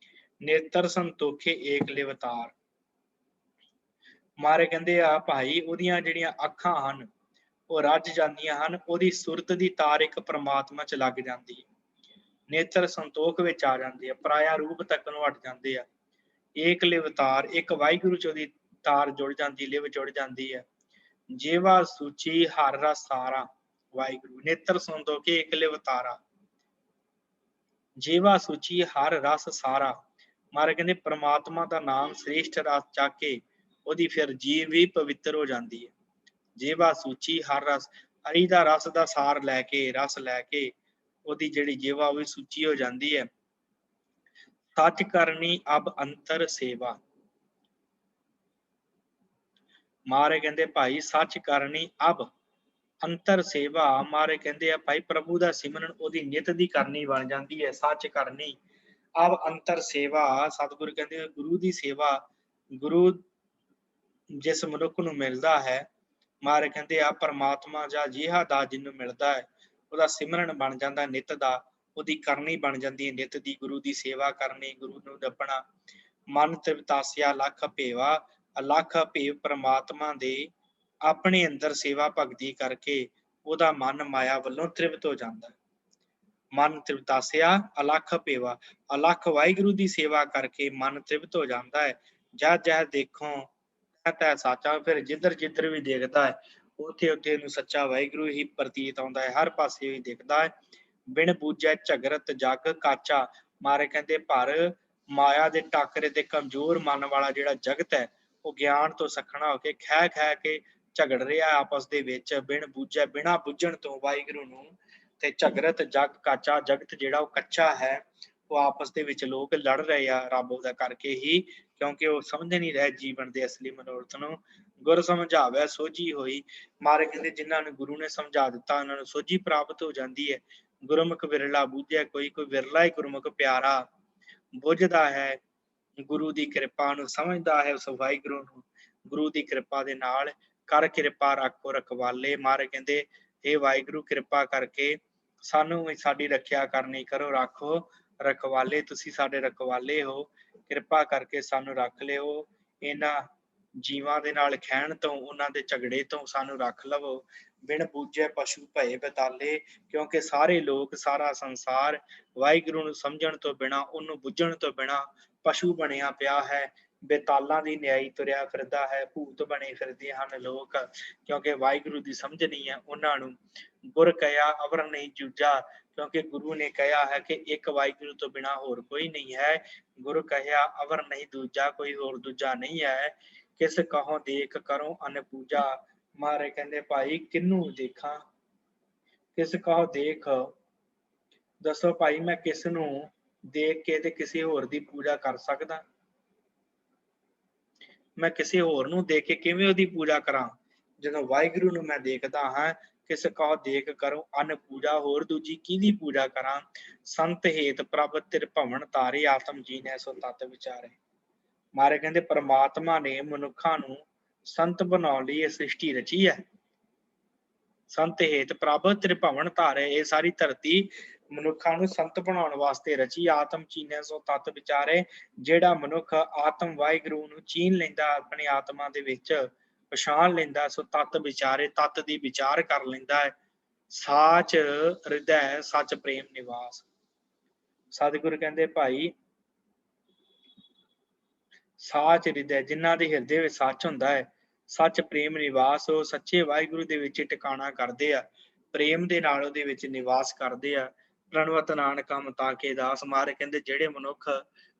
ਨੇਤਰ ਸੰਤੋਖੇ ਏਕ ਲਿਵਤਾਰ। ਮਹਾਰਾਜ ਕਹਿੰਦੇ ਆ ਭਾਈ ਉਹਦੀਆਂ ਜਿਹੜੀਆਂ ਅੱਖਾਂ ਹਨ ਉਹ ਰੱਜ ਜਾਂਦੀਆਂ ਹਨ, ਉਹਦੀ ਸੁਰਤ ਦੀ ਤਾਰ ਇੱਕ ਪ੍ਰਮਾਤਮਾ 'ਚ ਲੱਗ ਜਾਂਦੀ ਹੈ। ਨੇਤਰ ਸੰਤੋਖ ਵਿੱਚ ਆ ਜਾਂਦੇ ਆ, ਪਰਾਇਆ ਰੂਪ ਤੱਕ ਨੂੰ ਹਟ ਜਾਂਦੇ ਆ। ਏਕ ਲਿਵਤਾਰ, ਇੱਕ ਵਾਹਿਗੁਰੂ 'ਚ ਉਹਦੀ ਤਾਰ ਜੁੜ ਜਾਂਦੀ, ਲਿਵ ਜੁੜ ਜਾਂਦੀ ਹੈ। ਜੇਵਾ ਸੂਚੀ ਹਰ ਰਸ ਸਾਰਾ। ਵਾਹਿਗੁਰੂ ਨੇਤਰ ਸੰਤੋਖੇ ਏਕ ਲਿਵਤਾਰਾ, ਜੇਵਾ ਸੂਚੀ ਹਰ ਰਸ ਸਾਰਾ। ਮਹਾਰਾਜ ਕਹਿੰਦੇ ਪ੍ਰਮਾਤਮਾ ਦਾ ਨਾਮ ਸ੍ਰੇਸ਼ਟ ਰਸ ਚੱਕ ਕੇ ਉਹਦੀ ਫਿਰ ਜੀਵ ਵੀ ਪਵਿੱਤਰ ਹੋ ਜਾਂਦੀ ਹੈ। ਜੇਵਾ ਸੂਚੀ ਹਰ ਰਸ, ਹਰੀ ਦਾ ਰਸ ਦਾ ਸਾਰ ਲੈ ਕੇ, ਰਸ ਲੈ ਕੇ ਉਹਦੀ ਜਿਹੜੀ ਜੀਵਾ ਉਹ ਵੀ ਸੁੱਚੀ ਹੋ ਜਾਂਦੀ ਹੈ। ਸੱਚ ਕਰਨੀ ਅਬ ਅੰਤਰ ਸੇਵਾ। ਮਹਾਰਾਜ ਕਹਿੰਦੇ ਭਾਈ ਸੱਚ ਕਰਨੀ ਅਬ ਅੰਤਰ ਸੇਵਾ। ਮਹਾਰਾਜ ਕਹਿੰਦੇ ਆ ਭਾਈ ਪ੍ਰਭੂ ਦਾ ਸਿਮਰਨ ਉਹਦੀ ਨਿਤ ਦੀ ਕਰਨੀ ਬਣ ਜਾਂਦੀ ਹੈ। ਸੱਚ ਕਰਨੀ ਅਬ ਅੰਤਰ ਸੇਵਾ। ਸਤਿਗੁਰੂ ਕਹਿੰਦੇ ਗੁਰੂ ਦੀ ਸੇਵਾ, ਗੁਰੂ ਜਿਸ ਮਨੁੱਖ ਨੂੰ ਮਿਲਦਾ ਹੈ, ਮਹਾਰਾਜ ਕਹਿੰਦੇ ਆ ਪਰਮਾਤਮਾ ਜਾਂ ਅਜਿਹਾ ਦਾਸ ਜਿਹਨੂੰ ਮਿਲਦਾ ਹੈ, ਉਹਦਾ ਸਿਮਰਨ ਬਣ ਜਾਂਦਾ ਨਿਤ ਦਾ, ਉਹਦੀ ਕਰਨੀ ਬਣ ਜਾਂਦੀ ਹੈ ਨਿਤ ਦੀ, ਗੁਰੂ ਦੀ ਸੇਵਾ ਕਰਨੀ, ਗੁਰੂ ਨੂੰ ਲੱਭਣਾ। ਮਨ ਤ੍ਰਿਪਤਾਸਿਆ ਲੱਖ ਭੇਵਾ। ਅਲੱਖ ਭੇਵ ਪ੍ਰਮਾਤਮਾ ਦੇ ਆਪਣੇ ਅੰਦਰ ਸੇਵਾ ਭਗਤੀ ਕਰਕੇ ਉਹਦਾ ਮਨ ਮਾਇਆ ਵੱਲੋਂ ਤ੍ਰਿਪਤ ਹੋ ਜਾਂਦਾ ਹੈ। ਮਨ ਤ੍ਰਿਪਤਾਸਿਆ ਅਲੱਖ ਭੇਵਾ। ਅਲੱਖ ਵਾਹਿਗੁਰੂ ਦੀ ਸੇਵਾ ਕਰਕੇ ਮਨ ਤ੍ਰਿਪਤ ਹੋ ਜਾਂਦਾ ਹੈ। ਜਹ ਜਹ ਦੇਖੋ ਤੈ ਸਾਚਾ। ਫਿਰ ਜਿੱਧਰ ਜਿੱਧਰ ਵੀ ਦੇਖਦਾ ਹੈ, ਉੱਥੇ ਉੱਥੇ ਇਹਨੂੰ ਸੱਚਾ ਵਾਹਿਗੁਰੂ ਹੀ ਪ੍ਰਤੀਤ ਆਉਂਦਾ ਹੈ, ਹਰ ਪਾਸੇ ਹੀ ਦਿਖਦਾ ਹੈ। ਬਿਨ ਬੂਝੈ ਝਗਰਤ ਜਗ ਕਾਚਾ। ਮਹਾਰਾਜ ਕਹਿੰਦੇ ਪਰ ਮਾਇਆ ਦੇ ਟਾਕਰੇ ਤੇ ਕਮਜ਼ੋਰ ਮਨ ਵਾਲਾ ਜਿਹੜਾ ਜਗਤ ਹੈ, ਉਹ ਗਿਆਨ ਤੋਂ ਸੱਖਣਾ ਹੋ ਕੇ ਖਹਿ ਖਹਿ ਕੇ ਝਗੜ ਰਿਹਾ ਆਪਸ ਦੇ ਵਿੱਚ, ਬਿਨ ਬੂਝੈ ਬਿਨਾਂ ਬੁੱਝਣ ਤੋਂ ਵਾਹਿਗੁਰੂ ਨੂੰ। ਤੇ ਝਗਰਤ ਜਗ ਕਾਚਾ, ਜਗਤ ਜਿਹੜਾ ਉਹ ਕੱਚਾ ਹੈ, ਉਹ ਆਪਸ ਦੇ ਵਿੱਚ ਲੋਕ ਲੜ ਰਹੇ ਆ ਰੱਬ ਦਾ ਕਰਕੇ ਹੀ, ਕਿਉਂਕਿ ਉਹ ਸਮਝ ਨਹੀਂ ਰਹੇ ਜੀਵਨ ਦੇ ਅਸਲੀ ਮਨੋਰਥ ਨੂੰ। ਗੁਰ ਸਮਝਾਵੇ ਸੋਝੀ ਹੋਈ। ਮਹਾਰਾਜ ਕਹਿੰਦੇ ਜਿਨ੍ਹਾਂ ਨੂੰ ਗੁਰੂ ਨੇ ਸਮਝਾ ਦਿੱਤਾ ਉਹਨਾਂ ਨੂੰ ਸੋਝੀ ਪ੍ਰਾਪਤ ਹੋ ਜਾਂਦੀ ਹੈ। ਗੁਰਮੁਖ ਵਿਰਲਾ ਬੂਝੈ ਕੋਈ, ਕੋਈ ਵਿਰਲਾ ਹੀ ਗੁਰਮੁਖ ਪਿਆਰਾ ਬੁੱਝਦਾ ਹੈ ਗੁਰੂ ਦੀ ਕਿਰਪਾ ਨੂੰ, ਸਮਝਦਾ ਹੈ ਉਸ ਵਾਹਿਗੁਰੂ ਨੂੰ। ਗੁਰੂ ਦੀ ਕਿਰਪਾ ਦੇ ਨਾਲ ਕਰ ਕਿਰਪਾ ਰੱਖੋ ਰਖਵਾਲੇ। ਮਹਾਰਾਜ ਕਹਿੰਦੇ ਇਹ ਵਾਹਿਗੁਰੂ ਕਿਰਪਾ ਕਰਕੇ ਸਾਨੂੰ ਵੀ ਸਾਡੀ ਰੱਖਿਆ ਕਰਨੀ ਕਰੋ, ਰੱਖੋ ਰਖਵਾਲੇ। ਤੁਸੀਂ ਸਾਡੇ ਰਖਵਾਲੇ ਹੋ, ਕਿਰਪਾ ਕਰਕੇ ਸਾਨੂੰ ਰੱਖ ਲਿਓ। ਇਹਨਾਂ ਜੀਵਾਂ ਦੇ ਨਾਲ ਖਹਿਣ ਤੋਂ, ਉਹਨਾਂ ਦੇ ਝਗੜੇ ਤੋਂ ਸਾਨੂੰ ਰੱਖ ਲਵੋ। ਬਿਨ ਬੂਝੇ ਪਸ਼ੂ ਭਏ ਬੇਤਾਲੇ। ਕਿਉਂਕਿ ਸਾਰੇ ਲੋਕ, ਸਾਰਾ ਸੰਸਾਰ ਵਾਹਿਗੁਰੂ ਨੂੰ ਸਮਝਣ ਤੋਂ ਬਿਨਾਂ, ਉਹਨੂੰ ਬੁੱਝਣ ਤੋਂ ਬਿਨਾਂ ਪਸ਼ੂ ਬਣਿਆ ਪਿਆ ਹੈ। ਬੇਤਾਲਾਂ ਦੀ ਨਿਆਈ ਤੁਰਿਆ ਫਿਰਦਾ ਹੈ, ਭੂਤ ਬਣੇ ਫਿਰਦੇ ਹਨ ਲੋਕ, ਕਿਉਂਕਿ ਵਾਹਿਗੁਰੂ ਦੀ ਸਮਝ ਨਹੀਂ ਹੈ ਉਹਨਾਂ ਨੂੰ। ਗੁਰ ਕਹਿਆ ਅਵਰ ਨਹੀਂ ਜੂਝਾ। ਕਿਉਂਕਿ ਗੁਰੂ ਨੇ ਕਿਹਾ ਹੈ ਕਿ ਇੱਕ ਵਾਹਿਗੁਰੂ ਤੋਂ ਬਿਨਾਂ ਹੋਰ ਕੋਈ ਨਹੀਂ ਹੈ। ਗੁਰੂ ਕਹਿਆ ਅਵਰ ਨਹੀਂ ਦੂਜਾ, ਕੋਈ ਹੋਰ ਦੂਜਾ ਨਹੀਂ ਹੈ। ਕਿਸ ਕਹੋਂ ਦੇਖ ਕਰੋ ਅਨ ਪੂਜਾ। ਮਹਾਰਾਜ ਕਹਿੰਦੇ ਭਾਈ ਕਿਹਨੂੰ ਦੇਖਾਂ, ਕਿਸ ਕਹੋਂ ਦੇਖ, ਦੱਸੋ ਭਾਈ ਮੈਂ ਕਿਸ ਨੂੰ ਦੇਖ ਕੇ ਤੇ ਕਿਸੇ ਹੋਰ ਦੀ ਪੂਜਾ ਕਰ ਸਕਦਾ? ਮੈਂ ਕਿਸੇ ਹੋਰ ਨੂੰ ਦੇਖ ਕੇ ਕਿਵੇਂ ਉਹਦੀ ਪੂਜਾ ਕਰਾਂ, ਜਦੋਂ ਵਾਹਿਗੁਰੂ ਨੂੰ ਮੈਂ ਦੇਖਦਾ ਹਾਂ। ਕਿਸ ਕਹੋ ਦੇਖ ਕਰੋ ਅਨ ਪੂਜਾ। ਹੋਰ ਦੂਜੀ ਕਿਹਦੀ ਪੂਜਾ ਕਰਾਂ? ਸੰਤ ਹੇਤ ਪ੍ਰਭ ਤਿਰ ਭਵਨ ਤਾਰੇ, ਆਤਮ ਜੀਨੈ ਸੋ ਤਤ ਵਿਚਾਰੇ। ਮਹਾਰਾਜ ਕਹਿੰਦੇ ਪਰਮਾਤਮਾ ਨੇ ਮਨੁੱਖਾਂ ਨੂੰ ਸੰਤ ਬਣਾਉਣ ਲਈ ਇਹ ਸ੍ਰਿਸ਼ਟੀ ਰਚੀ ਹੈ। ਸੰਤ ਹੇਤ ਪ੍ਰਭ ਤਿਰ ਭਵਨ ਤਾਰੇ। ਇਹ ਸਾਰੀ ਧਰਤੀ ਮਨੁੱਖਾਂ ਨੂੰ ਸੰਤ ਬਣਾਉਣ ਵਾਸਤੇ ਰਚੀ। ਆਤਮ ਚੀਨੈ ਸੋ ਤਤ ਵਿਚਾਰੇ। ਜਿਹੜਾ ਮਨੁੱਖ ਆਤਮ ਵਾਹਿਗੁਰੂ ਨੂੰ ਚੀਨ ਲੈਂਦਾ, ਆਪਣੀ ਆਤਮਾ ਦੇ ਵਿੱਚ ਪਛਾਣ ਲੈਂਦਾ, ਸੋ ਤਤ ਵਿਚਾਰੇ, ਤਤ ਦੀ ਵਿਚਾਰ ਕਰ ਲੈਂਦਾ ਹੈ। ਸਾਚ ਹਿਰਦੈ ਸੱਚ ਪ੍ਰੇਮ ਨਿਵਾਸ। ਸਤਿਗੁਰੂ ਕਹਿੰਦੇ ਭਾਈ ਸਾਚ ਹਿਰਦੈ, ਜਿਨ੍ਹਾਂ ਦੇ ਹਿਰਦੇ ਵਿੱਚ ਸੱਚ ਹੁੰਦਾ ਹੈ, ਸੱਚ ਪ੍ਰੇਮ ਨਿਵਾਸ, ਉਹ ਸੱਚੇ ਵਾਹਿਗੁਰੂ ਦੇ ਵਿੱਚ ਟਿਕਾਣਾ ਕਰਦੇ ਆ, ਪ੍ਰੇਮ ਦੇ ਨਾਲ ਉਹਦੇ ਵਿੱਚ ਨਿਵਾਸ ਕਰਦੇ ਆ। ਪ੍ਰਣਵਤ ਨਾਨਕਾ ਮਤਾਕੇ ਦਾਸ। ਮਹਾਰਾਜ ਕਹਿੰਦੇ ਜਿਹੜੇ ਮਨੁੱਖ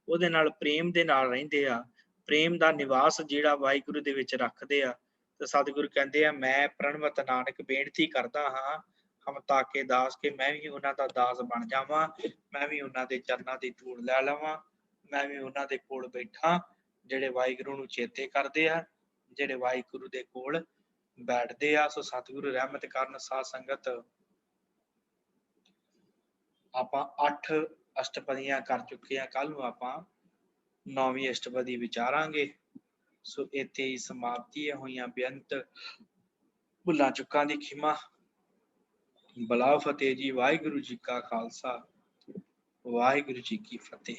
ਉਹਦੇ ਨਾਲ ਪ੍ਰੇਮ ਦੇ ਨਾਲ ਰਹਿੰਦੇ ਆ, ਪ੍ਰੇਮ ਦਾ ਨਿਵਾਸ ਜਿਹੜਾ ਵਾਹਿਗੁਰੂ ਦੇ ਵਿੱਚ ਰੱਖਦੇ ਆ, ਤੇ ਸਤਿਗੁਰੂ ਕਹਿੰਦੇ ਆ ਮੈਂ ਪ੍ਰਣਵਤ ਨਾਨਕ ਬੇਨਤੀ ਕਰਦਾ ਹਾਂ ਹਮਤਾਕੇ ਦਾਸ, ਕਿ ਮੈਂ ਵੀ ਉਹਨਾਂ ਦਾ ਦਾਸ ਬਣ ਜਾਵਾਂ, ਮੈਂ ਵੀ ਉਹਨਾਂ ਦੇ ਚਰਨਾਂ ਦੀ ਧੂੜ ਲੈ ਲਵਾਂ, ਮੈਂ ਵੀ ਉਹਨਾਂ ਦੇ ਕੋਲ ਬੈਠਾਂ ਜਿਹੜੇ ਵਾਹਿਗੁਰੂ ਨੂੰ ਚੇਤੇ ਕਰਦੇ ਆ, ਜਿਹੜੇ ਵਾਹਿਗੁਰੂ ਦੇ ਕੋਲ ਬੈਠਦੇ ਆ। ਸੋ ਸਤਿਗੁਰੂ ਰਹਿਮਤ ਕਰਨ ਸਾਧ ਸੰਗਤ, ਆਪਾਂ 8 ਅਸ਼ਟਪਦੀਆਂ ਕਰ ਚੁੱਕੇ ਹਾਂ। ਕੱਲ ਨੂੰ ਆਪਾਂ 9ਵੀਂ ਅਸ਼ਟਪਦੀ ਵਿਚਾਰਾਂਗੇ। ਸੋ ਇੱਥੇ ਹੀ ਸਮਾਪਤੀ ਹੋਈਆਂ ਬੇਅੰਤ ਭੁੱਲਾਂ ਚੁੱਕਾਂ ਦੀ ਖਿਮਾ। ਬਲਾ ਫਤਿਹ ਜੀ। ਵਾਹਿਗੁਰੂ ਜੀ ਕਾ ਖਾਲਸਾ, ਵਾਹਿਗੁਰੂ ਜੀ ਕੀ ਫਤਿਹ।